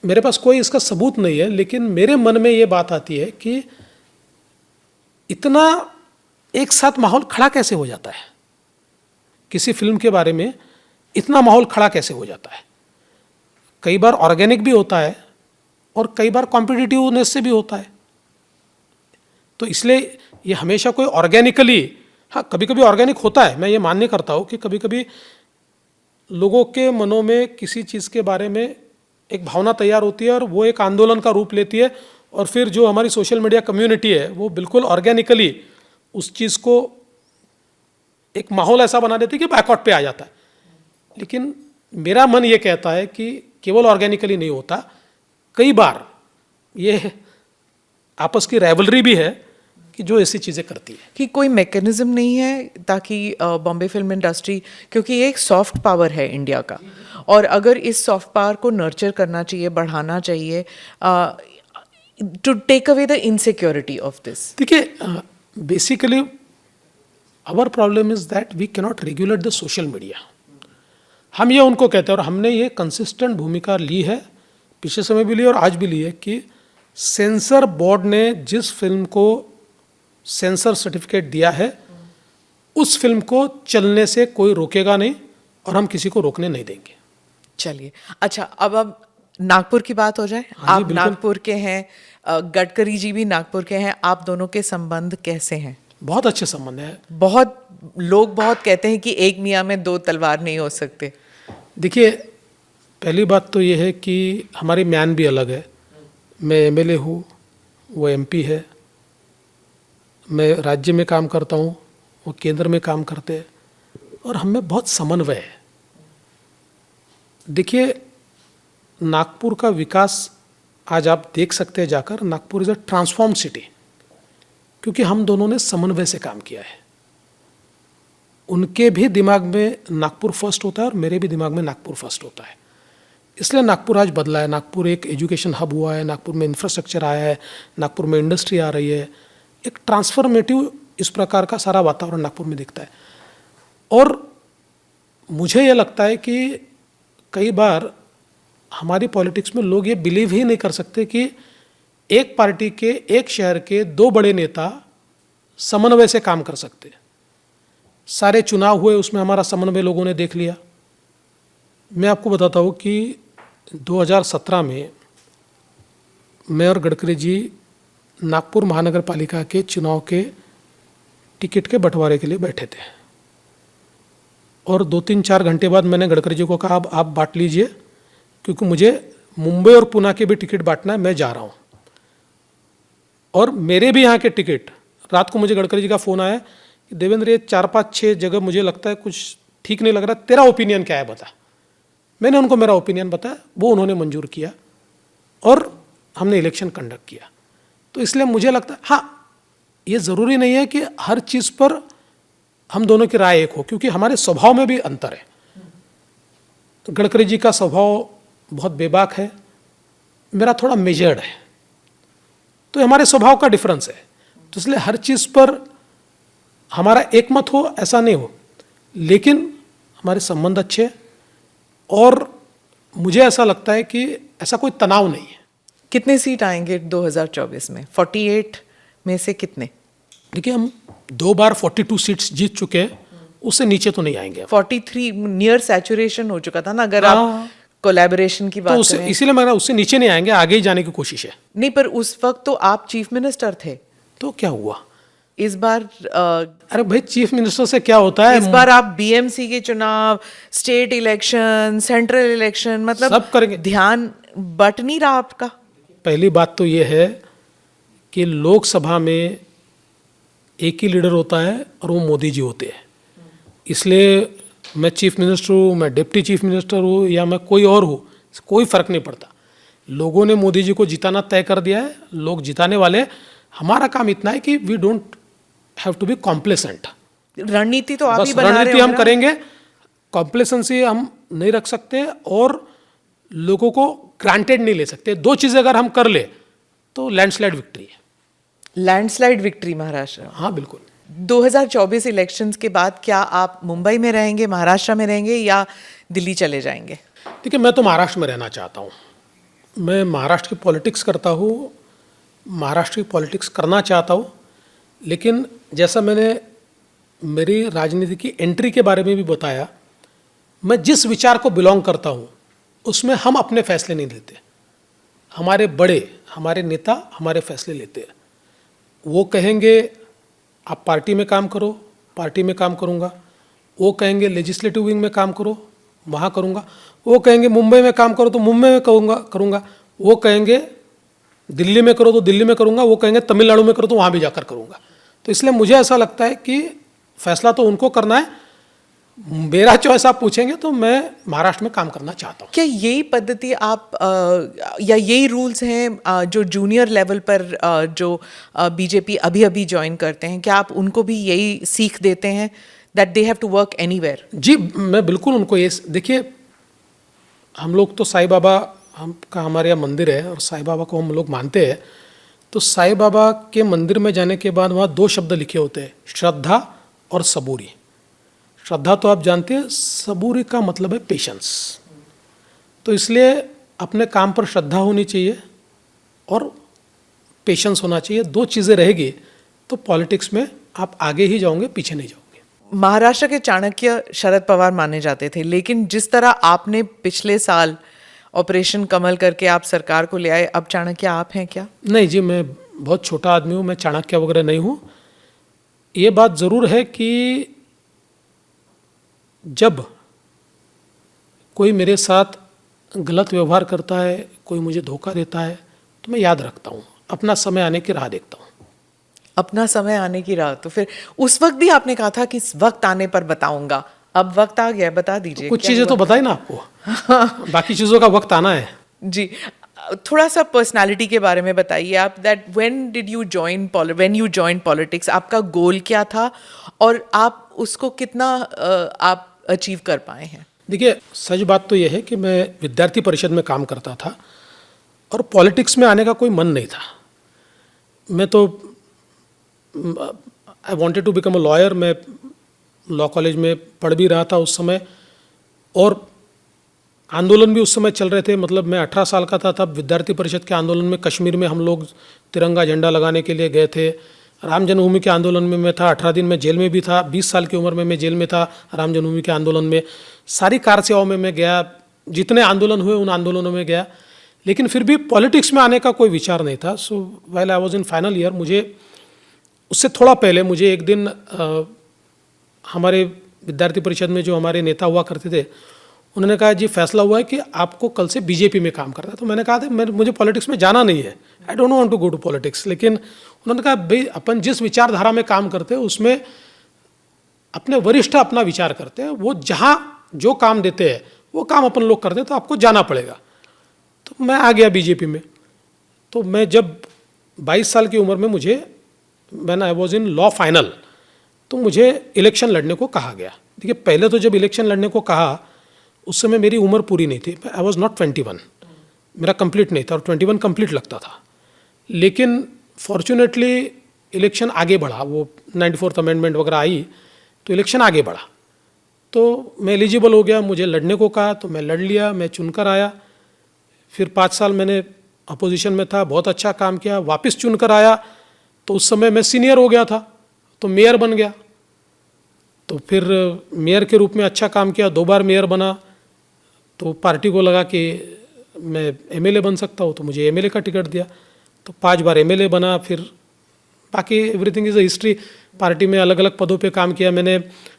मेरे पास कोई इसका सबूत नहीं है। लेकिन मेरे मन में ये बात आती है कि इतना एक साथ माहौल खड़ा कैसे हो जाता है, किसी फिल्म के बारे में इतना माहौल खड़ा कैसे हो जाता है। कई बार ऑर्गेनिक भी होता है और कई बार कॉम्पिटिटिवनेस से भी होता है। तो इसलिए ये हमेशा कोई ऑर्गेनिकली, हाँ कभी कभी ऑर्गेनिक होता है, मैं ये मान्य करता हूँ कि कभी कभी लोगों के मनों में किसी चीज़ के बारे में एक भावना तैयार होती है और वो एक आंदोलन का रूप लेती है, और फिर जो हमारी सोशल मीडिया कम्युनिटी है वो बिल्कुल ऑर्गेनिकली उस चीज़ को एक माहौल ऐसा बना देती है कि बायकॉट पे आ जाता है। लेकिन मेरा मन ये कहता है कि केवल ऑर्गेनिकली नहीं होता, कई बार ये आपस की राइवलरी भी है कि जो ऐसी चीज़ें करती है। कि कोई मैकेनिज्म नहीं है ताकि बॉम्बे फिल्म इंडस्ट्री, क्योंकि ये एक सॉफ्ट पावर है इंडिया का, और अगर इस सॉफ्ट पावर को नर्चर करना चाहिए, बढ़ाना चाहिए, to take away the insecurity of this. देखिए, basically our problem is that we cannot regulate the social media. हम ये उनको कहते हैं, और हमने ये कंसिस्टेंट भूमिका ली है, पिछले समय भी ली और आज भी ली है, कि सेंसर बोर्ड ने जिस फिल्म को सेंसर सर्टिफिकेट दिया है उस फिल्म को चलने से कोई रोकेगा नहीं, और हम किसी को रोकने नहीं देंगे। चलिए, अच्छा, अब नागपुर की बात हो जाए। हाँ जी, आप नागपुर के हैं, गडकरी जी भी नागपुर के हैं, आप दोनों के संबंध कैसे हैं? बहुत अच्छे संबंध है। लोग बहुत कहते हैं कि एक मियाँ में 2 तलवार नहीं हो सकते। देखिए, पहली बात तो ये है कि हमारी म्यान भी अलग है। मैं एमएलए हूँ, वो एमपी है। मैं राज्य में काम करता हूँ, वो केंद्र में काम करते हैं, और हम में बहुत समन्वय है। देखिए, नागपुर का विकास आज आप देख सकते हैं जाकर, Nagpur is a transform city, क्योंकि हम दोनों ने समन्वय से काम किया है। उनके भी दिमाग में नागपुर फर्स्ट होता है और मेरे भी दिमाग में नागपुर फर्स्ट होता है। इसलिए नागपुर आज बदला है। नागपुर एक एजुकेशन हब हुआ है, नागपुर में इंफ्रास्ट्रक्चर आया है, नागपुर में इंडस्ट्री आ रही है। एक ट्रांसफॉर्मेटिव इस प्रकार का सारा वातावरण नागपुर में दिखता है। और मुझे ये लगता है कि कई बार हमारी पॉलिटिक्स में लोग ये बिलीव ही नहीं कर सकते कि एक पार्टी के, एक शहर के 2 बड़े नेता समन्वय से काम कर सकते। सारे चुनाव हुए, उसमें हमारा समन्वय लोगों ने देख लिया। मैं आपको बताता हूँ कि 2017 में मैं और गडकरी जी नागपुर महानगर पालिका के चुनाव के टिकट के बंटवारे के लिए बैठे थे, और 2-3-4 घंटे बाद मैंने गडकरी जी को कहा, अब आप बांट लीजिए, क्योंकि मुझे मुंबई और पुणे के भी टिकट बांटना है, मैं जा रहा हूँ। और मेरे भी यहाँ के टिकट, रात को मुझे गडकरी जी का फ़ोन आया कि देवेंद्र, ये 4-5-6 जगह मुझे लगता है कुछ ठीक नहीं लग रहा, तेरा ओपिनियन क्या है बता। मैंने उनको मेरा ओपिनियन बताया, वो उन्होंने मंजूर किया, और हमने इलेक्शन कंडक्ट किया। तो इसलिए मुझे लगता है, हाँ, ये ज़रूरी नहीं है कि हर चीज़ पर हम दोनों की राय एक हो, क्योंकि हमारे स्वभाव में भी अंतर है। गडकरी जी का स्वभाव बहुत बेबाक है, मेरा थोड़ा मेजर्ड है, तो हमारे स्वभाव का डिफरेंस है। तो इसलिए हर चीज़ पर हमारा एक मत हो ऐसा नहीं हो, लेकिन हमारे संबंध अच्छे। और मुझे ऐसा लगता है कि ऐसा कोई तनाव नहीं है। कितने सीट आएंगे 2024 में? 48 में से कितने? देखिए, हम 2 बार 42 सीट्स जीत चुके हैं, उससे नीचे तो नहीं आएंगे। 43 नियर सैचुरेशन हो चुका था ना, अगर आप कोलैबोरेशन की तो बात उससे करें। इसीलिए मैं उससे नीचे नहीं आएंगे, आगे ही जाने की कोशिश है। नहीं, पर उस वक्त तो आप चीफ मिनिस्टर थे। तो क्या हुआ? इस बार अरे भाई, चीफ मिनिस्टर से क्या होता है? इस बार आप बीएमसी के चुनाव, स्टेट इलेक्शन, सेंट्रल इलेक्शन, मतलब सब करेंगे। ध्यान बट नहीं रहा आपका। पहली बात तो ये है कि लोकसभा में एक ही लीडर होता है और वो मोदी जी होते हैं। इसलिए मैं चीफ मिनिस्टर हूँ, मैं डिप्टी चीफ मिनिस्टर हूँ या मैं कोई और हूँ, कोई फर्क नहीं पड़ता। लोगों ने मोदी जी को जिताना तय कर दिया है, लोग जिताने वाले। हमारा काम इतना है कि we don't have to be complacent. रणनीति तो आप ही बस बना रहे रणनीति हो हम ना। करेंगे, कॉम्प्लेसेंसी हम नहीं रख सकते और लोगों को ग्रांटेड नहीं ले सकते। 2 चीज़ें अगर हम कर ले तो लैंडस्लाइड विक्ट्री है। Landslide victory Maharashtra. हाँ बिल्कुल। 2024 इलेक्शंस के बाद क्या आप मुंबई में रहेंगे, महाराष्ट्र में रहेंगे या दिल्ली चले जाएंगे? देखिए, मैं तो महाराष्ट्र में रहना चाहता हूँ। मैं महाराष्ट्र की पॉलिटिक्स करता हूँ, महाराष्ट्र की पॉलिटिक्स करना चाहता हूँ। लेकिन जैसा मैंने मेरी राजनीति की एंट्री के बारे में भी बताया, मैं जिस विचार को बिलोंग करता हूँ उसमें हम अपने फैसले नहीं लेते। हमारे बड़े, हमारे नेता हमारे फैसले लेते हैं। वो कहेंगे आप पार्टी में काम करो, पार्टी में काम करूँगा। वो कहेंगे लेजिस्लेटिव विंग में काम करो, वहाँ करूँगा। वो कहेंगे मुंबई में काम करो तो मुंबई में करूँगा। वो कहेंगे दिल्ली में करो तो दिल्ली में करूँगा। वो कहेंगे तमिलनाडु में करो तो वहाँ भी जाकर करूँगा। तो इसलिए मुझे ऐसा लगता है कि फैसला तो उनको करना है। मेरा चॉइस आप पूछेंगे तो मैं महाराष्ट्र में काम करना चाहता हूँ। क्या यही पद्धति आप या यही रूल्स हैं जो जूनियर लेवल पर जो बीजेपी अभी अभी ज्वाइन करते हैं, क्या आप उनको भी यही सीख देते हैं that they have to work anywhere? जी, मैं बिल्कुल उनको ये, देखिए हम लोग तो साईं बाबा हमारे यहाँ मंदिर है और साईं बाबा को हम लोग मानते हैं। तो साईं बाबा के मंदिर में जाने के बाद वहाँ 2 शब्द लिखे होते हैं, श्रद्धा और सबूरी। श्रद्धा तो आप जानते हैं, सबूरी का मतलब है पेशेंस। तो इसलिए अपने काम पर श्रद्धा होनी चाहिए और पेशेंस होना चाहिए। 2 चीज़ें रहेगी तो पॉलिटिक्स में आप आगे ही जाओगे, पीछे नहीं जाओगे। महाराष्ट्र के चाणक्य शरद पवार माने जाते थे, लेकिन जिस तरह आपने पिछले साल ऑपरेशन कमल करके आप सरकार को ले आए, अब चाणक्य आप हैं क्या? नहीं जी, मैं बहुत छोटा आदमी हूँ, मैं चाणक्य वगैरह नहीं हूँ। ये बात ज़रूर है कि जब कोई मेरे साथ गलत व्यवहार करता है, कोई मुझे धोखा देता है, तो मैं याद रखता हूँ, अपना समय आने की राह देखता हूँ। अपना समय आने की राह, तो फिर उस वक्त भी आपने कहा था कि इस वक्त आने पर बताऊंगा। अब वक्त आ गया, बता दीजिए। कुछ चीज़ें तो बताई ना आपको, बाकी चीज़ों का वक्त आना है। जी, थोड़ा सा पर्सनालिटी के बारे में बताइए आप, that when you join politics, आपका गोल क्या था और आप उसको कितना आप अचीव कर पाए हैं? देखिए, सच बात तो यह है कि मैं विद्यार्थी परिषद में काम करता था और पॉलिटिक्स में आने का कोई मन नहीं था। मैं तो I wanted to become a lawyer. मैं लॉ कॉलेज में पढ़ भी रहा था उस समय और आंदोलन भी उस समय चल रहे थे। मतलब मैं 18 साल का था तब विद्यार्थी परिषद के आंदोलन में कश्मीर में हम लोग तिरंगा झंडा लगाने के लिए गए थे। राम जन्मभूमि के आंदोलन में मैं था, 18 दिन में जेल में भी था। 20 साल की उम्र में मैं जेल में था राम जन्मभूमि के आंदोलन में। सारी कार सेवाओं में मैं गया, जितने आंदोलन हुए उन आंदोलनों में गया, लेकिन फिर भी पॉलिटिक्स में आने का कोई विचार नहीं था। सो while I was in final year, मुझे उससे थोड़ा पहले मुझे एक दिन हमारे विद्यार्थी परिषद में जो हमारे नेता हुआ करते थे, उन्होंने कहा जी फैसला हुआ है कि आपको कल से बीजेपी में काम करना है। तो मैंने कहा था मुझे पॉलिटिक्स में जाना नहीं है, I don't want to go to politics. लेकिन उन्होंने कहा भाई अपन जिस विचारधारा में काम करते हैं उसमें अपने वरिष्ठ अपना विचार करते हैं, वो जहाँ जो काम देते हैं वो काम अपन लोग करते हैं, तो आपको जाना पड़ेगा। तो मैं आ गया बीजेपी में। तो मैं जब 22 साल की उम्र में when I was in law final, तो मुझे इलेक्शन लड़ने को कहा गया। देखिए, पहले तो जब इलेक्शन लड़ने को कहा उस समय मेरी उम्र पूरी नहीं थी, आई वॉज नॉट 21, मेरा कंप्लीट नहीं था और 21 कंप्लीट लगता था। लेकिन फॉर्चुनेटली इलेक्शन आगे बढ़ा, वो 94th अमेंडमेंट वगैरह आई तो इलेक्शन आगे बढ़ा। तो मैं एलिजिबल हो गया, मुझे लड़ने को कहा तो मैं लड़ लिया, मैं चुनकर आया। फिर 5 साल मैंने अपोजिशन में था, बहुत अच्छा काम किया, वापस चुनकर आया तो उस समय मैं सीनियर हो गया था तो मेयर बन गया। तो फिर मेयर के रूप में अच्छा काम किया, 2 बार मेयर बना। तो पार्टी को लगा कि मैं एमएलए बन सकता हूँ तो मुझे एमएलए का टिकट दिया, तो 5 बार एमएलए बना। फिर बाकी everything is a history. Party में अलग अलग पदों पे काम किया मैंने।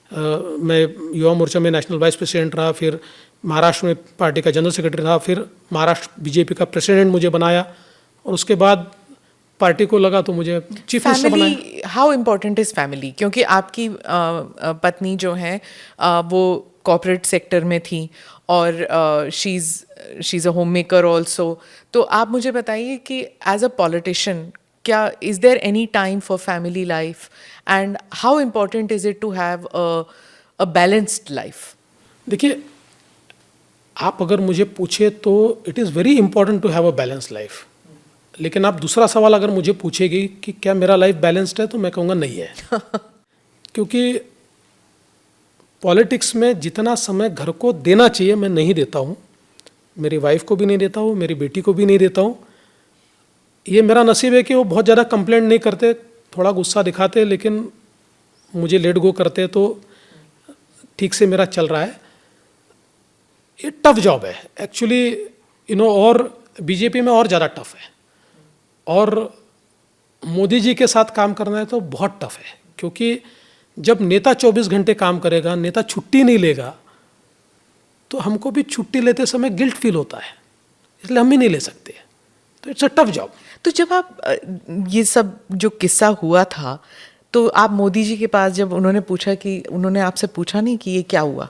मैं युवा मोर्चा में नेशनल वाइस प्रेसिडेंट रहा, फिर महाराष्ट्र में पार्टी का जनरल सेक्रेटरी रहा, फिर महाराष्ट्र बीजेपी का प्रेसिडेंट मुझे बनाया और उसके बाद पार्टी को लगा तो मुझे चीफ मिनिस्टर बनाया। Family, how important is family? क्योंकि आपकी पत्नी जो हैं वो कॉर्पोरेट सेक्टर में थी और she is a homemaker also. तो आप मुझे बताइए कि एज अ पॉलिटिशियन क्या is there any time for family life and how important is it to have a balanced life? देखिए, आप अगर मुझे पूछे तो it is very important to have a balance life. लेकिन आप दूसरा सवाल अगर मुझे पूछेगी कि क्या मेरा लाइफ बैलेंस्ड है, तो मैं कहूँगा नहीं है। क्योंकि पॉलिटिक्स में जितना समय घर को देना चाहिए मैं नहीं देता हूँ, मेरी वाइफ को भी नहीं देता हूँ, मेरी बेटी को भी नहीं देता हूँ। ये मेरा नसीब है कि वो बहुत ज़्यादा कंप्लेंट नहीं करते, थोड़ा गुस्सा दिखाते, लेकिन मुझे लेट गो करते तो ठीक से मेरा चल रहा है। ये टफ जॉब है एक्चुअली, और बीजेपी में और ज़्यादा टफ है। और मोदी जी के साथ काम करना है तो बहुत टफ है, क्योंकि जब नेता 24 घंटे काम करेगा, नेता छुट्टी नहीं लेगा, तो हमको भी छुट्टी लेते समय गिल्ट फील होता है, इसलिए हम भी नहीं ले सकते। तो इट्स अ टफ जॉब। तो जब आप ये सब जो किस्सा हुआ था तो आप मोदी जी के पास जब उन्होंने पूछा कि उन्होंने आपसे पूछा नहीं कि ये क्या हुआ,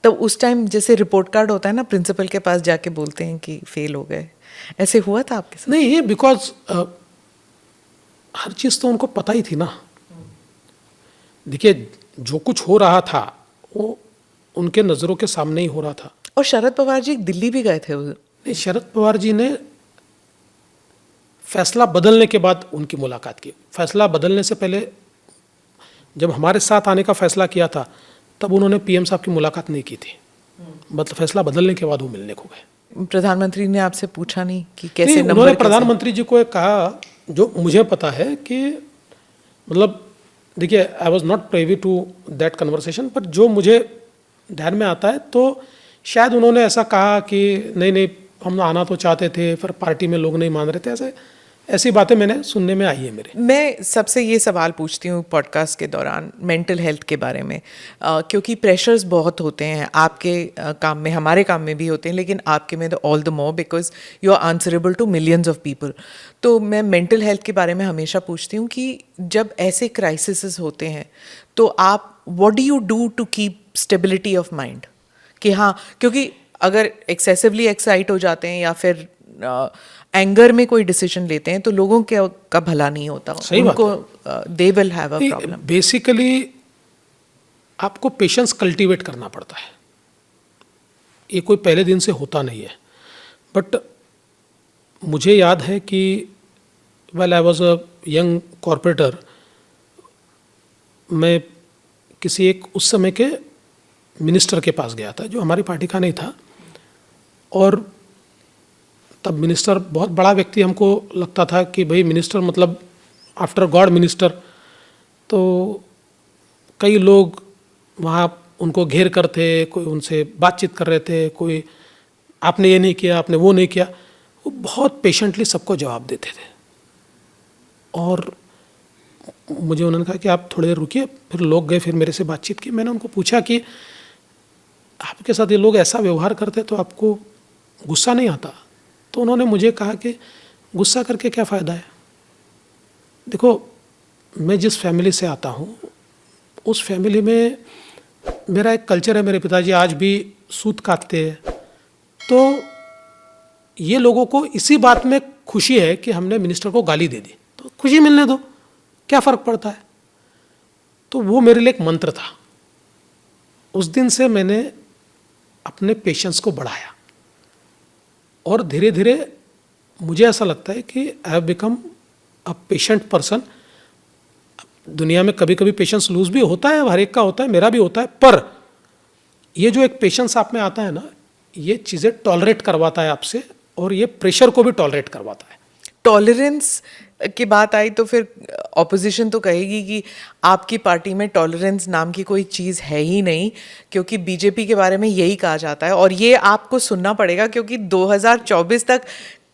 तब उस टाइम जैसे रिपोर्ट कार्ड होता है ना, प्रिंसिपल के पास जाके बोलते हैं कि फेल हो गए, ऐसे हुआ था आपके साथ? नहीं, बिकॉज हर चीज़ तो उनको पता ही थी ना। देखिए, जो कुछ हो रहा था वो उनके नज़रों के सामने ही हो रहा था। और शरद पवार जी दिल्ली भी गए थे नहीं, शरद पवार जी ने फैसला बदलने के बाद उनकी मुलाकात की। फैसला बदलने से पहले जब हमारे साथ आने का फैसला किया था तब उन्होंने पीएम साहब की मुलाकात नहीं की थी, मतलब फैसला बदलने के बाद वो मिलने को गए। प्रधानमंत्री ने आपसे पूछा नहीं कि कैसे नहीं, नंबर उन्होंने कैसे? प्रधानमंत्री जी को एक कहा, जो मुझे पता है कि मतलब देखिए, I was not privy to that conversation, पर जो मुझे ध्यान में आता है तो शायद उन्होंने ऐसा कहा कि नहीं नहीं, हम आना तो चाहते थे, पर पार्टी में लोग नहीं मान रहे थे, ऐसी बातें मैंने सुनने में आई है मेरे। मैं सबसे ये सवाल पूछती हूँ पॉडकास्ट के दौरान मेंटल हेल्थ के बारे में, क्योंकि प्रेशर्स बहुत होते हैं आपके काम में, हमारे काम में भी होते हैं, लेकिन आपके में all the more because you are answerable to millions of people. तो मैं मेंटल हेल्थ के बारे में हमेशा पूछती हूँ कि जब ऐसे क्राइसिस होते हैं तो आप what do you do to keep stability of mind? कि हाँ, क्योंकि अगर एक्सेसिवली एक्साइट हो जाते हैं या फिर एंगर में कोई डिसीजन लेते हैं तो लोगों के का भला नहीं होता, उनको they will have a problem. Basically आपको पेशेंस कल्टीवेट करना पड़ता है, ये कोई पहले दिन से होता नहीं है। बट मुझे याद है कि well I was a young corporator, मैं किसी एक उस समय के मिनिस्टर के पास गया था जो हमारी पार्टी का नहीं था, और तब मिनिस्टर बहुत बड़ा व्यक्ति हमको लगता था कि भाई मिनिस्टर मतलब आफ्टर गॉड मिनिस्टर। तो कई लोग वहाँ उनको घेर कर थे, कोई उनसे बातचीत कर रहे थे, कोई आपने ये नहीं किया, आपने वो नहीं किया। वो बहुत पेशेंटली सबको जवाब देते थे, और मुझे उन्होंने कहा कि आप थोड़ी देर रुकिए। फिर लोग गए, फिर मेरे से बातचीत की। मैंने उनको पूछा कि आपके साथ ये लोग ऐसा व्यवहार करते तो आपको गुस्सा नहीं आता? तो उन्होंने मुझे कहा कि गुस्सा करके क्या फ़ायदा है। देखो, मैं जिस फैमिली से आता हूँ उस फैमिली में मेरा एक कल्चर है, मेरे पिताजी आज भी सूत काटते हैं, तो ये लोगों को इसी बात में खुशी है कि हमने मिनिस्टर को गाली दे दी, तो खुशी मिलने दो, क्या फ़र्क पड़ता है। तो वो मेरे लिए एक मंत्र था। उस दिन से मैंने अपने पेशेंस को बढ़ाया, और धीरे धीरे मुझे ऐसा लगता है कि I have become a patient person. दुनिया में कभी कभी पेशेंस लूज भी होता है, हर एक का होता है, मेरा भी होता है, पर ये जो एक पेशेंस आप में आता है ना, ये चीज़ें टॉलरेट करवाता है आपसे, और ये प्रेशर को भी टॉलरेट करवाता है। टॉलरेंस की बात आई तो फिर ऑपोजिशन तो कहेगी कि आपकी पार्टी में टॉलरेंस नाम की कोई चीज़ है ही नहीं, क्योंकि बीजेपी के बारे में यही कहा जाता है, और ये आपको सुनना पड़ेगा क्योंकि 2024 तक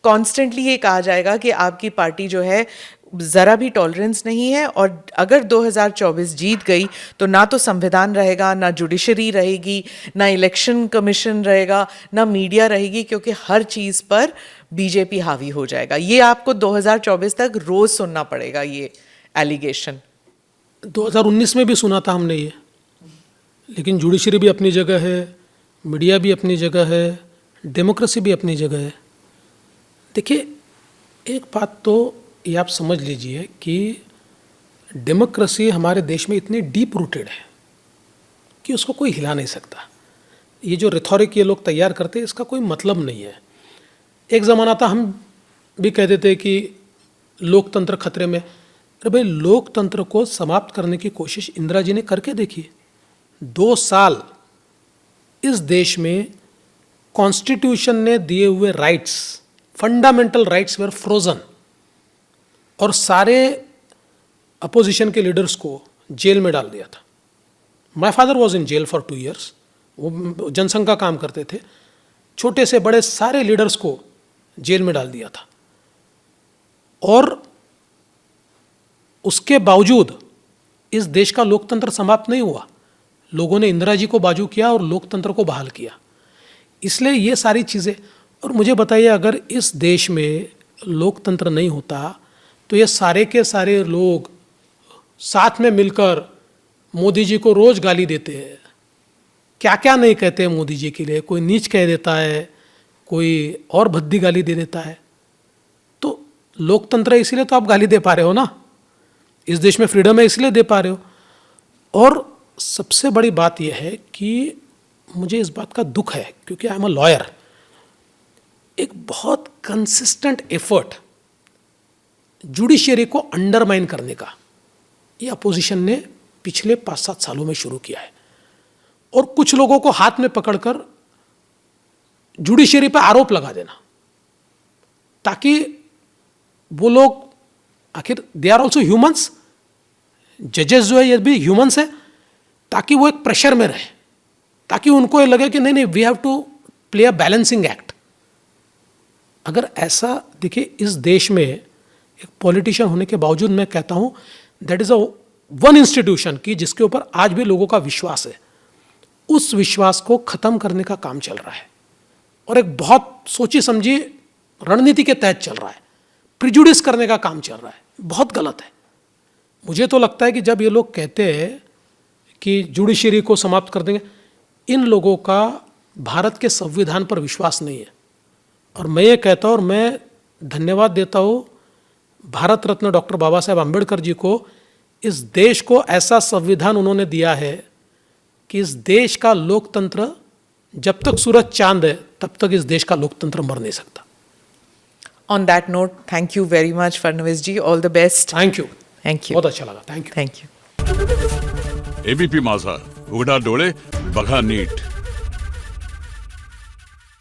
कॉन्स्टेंटली ये कहा जाएगा कि आपकी पार्टी जो है ज़रा भी टॉलरेंस नहीं है, और अगर 2024 जीत गई तो ना तो संविधान रहेगा, ना जुडिशरी रहेगी, ना इलेक्शन कमीशन रहेगा, ना मीडिया रहेगी, क्योंकि हर चीज़ पर बीजेपी हावी हो जाएगा। ये आपको 2024 तक रोज़ सुनना पड़ेगा ये एलिगेशन। 2019 में भी सुना था हमने ये, लेकिन जुडिशरी भी अपनी जगह है, मीडिया भी अपनी जगह है, डेमोक्रेसी भी अपनी जगह है। देखिए, एक बात तो ये आप समझ लीजिए कि डेमोक्रेसी हमारे देश में इतनी डीप रूटेड है कि उसको कोई हिला नहीं सकता। ये जो रिथॉरिक ये लोग तैयार करते हैं, इसका कोई मतलब नहीं है। एक ज़माना था हम भी कह देते कि लोकतंत्र खतरे में। अरे भाई, लोकतंत्र को समाप्त करने की कोशिश इंदिरा जी ने करके देखी। 2 साल इस देश में कॉन्स्टिट्यूशन ने दिए हुए rights, fundamental rights were frozen, और सारे अपोजिशन के लीडर्स को जेल में डाल दिया था। My father was in jail for 2 years। वो जनसंघ का काम करते थे। छोटे से बड़े सारे लीडर्स को जेल में डाल दिया था, और उसके बावजूद इस देश का लोकतंत्र समाप्त नहीं हुआ। लोगों ने इंदिरा जी को बाजू किया और लोकतंत्र को बहाल किया। इसलिए ये सारी चीज़ें, और मुझे बताइए, अगर इस देश में लोकतंत्र नहीं होता तो ये सारे के सारे लोग साथ में मिलकर मोदी जी को रोज़ गाली देते हैं। क्या क्या नहीं कहते हैं मोदी जी के लिए, कोई नीच कह देता है, कोई और भद्दी गाली दे देता है। तो लोकतंत्र है इसीलिए तो आप गाली दे पा रहे हो ना, इस देश में फ्रीडम है इसलिए दे पा रहे हो। और सबसे बड़ी बात यह है कि मुझे इस बात का दुख है, क्योंकि आई एम अ लॉयर। एक बहुत कंसिस्टेंट एफर्ट जुडिशरी को अंडरमाइन करने का ये अपोजिशन ने पिछले 5-7 सालों में शुरू किया है, और कुछ लोगों को हाथ में पकड़कर जुडिशरी पर आरोप लगा देना, ताकि वो लोग, आखिर दे आर ऑल्सो ह्यूमंस, जजेस जो है ये भी ह्यूमंस है, ताकि वो एक प्रेशर में रहे, ताकि उनको ये लगे कि नहीं नहीं, we have to play a balancing act. अगर ऐसा, देखिए, इस देश में एक पॉलिटिशियन होने के बावजूद मैं कहता हूँ that is a one institution की जिसके ऊपर आज भी लोगों का विश्वास है। उस विश्वास को ख़त्म करने का काम चल रहा है, और एक बहुत सोची समझी रणनीति के तहत चल रहा है। प्रिजुडिस करने का काम चल रहा है, बहुत गलत है। मुझे तो लगता है कि जब ये लोग कहते हैं कि जुडिशरी को समाप्त कर देंगे, इन लोगों का भारत के संविधान पर विश्वास नहीं है। और मैं ये कहता हूँ, और मैं धन्यवाद देता हूँ भारत रत्न डॉक्टर बाबा साहेब आम्बेडकर जी को। इस देश को ऐसा संविधान उन्होंने दिया है कि इस देश का लोकतंत्र, जब तक सूरज चांद है तब तक इस देश का लोकतंत्र मर नहीं सकता। On that note, thank you very much, Fadnavis ji. All the best. Thank you, Thank you. बहुत अच्छा लगा, thank you. Thank you. ABP माझा, उघडा डोळे बघा नीट।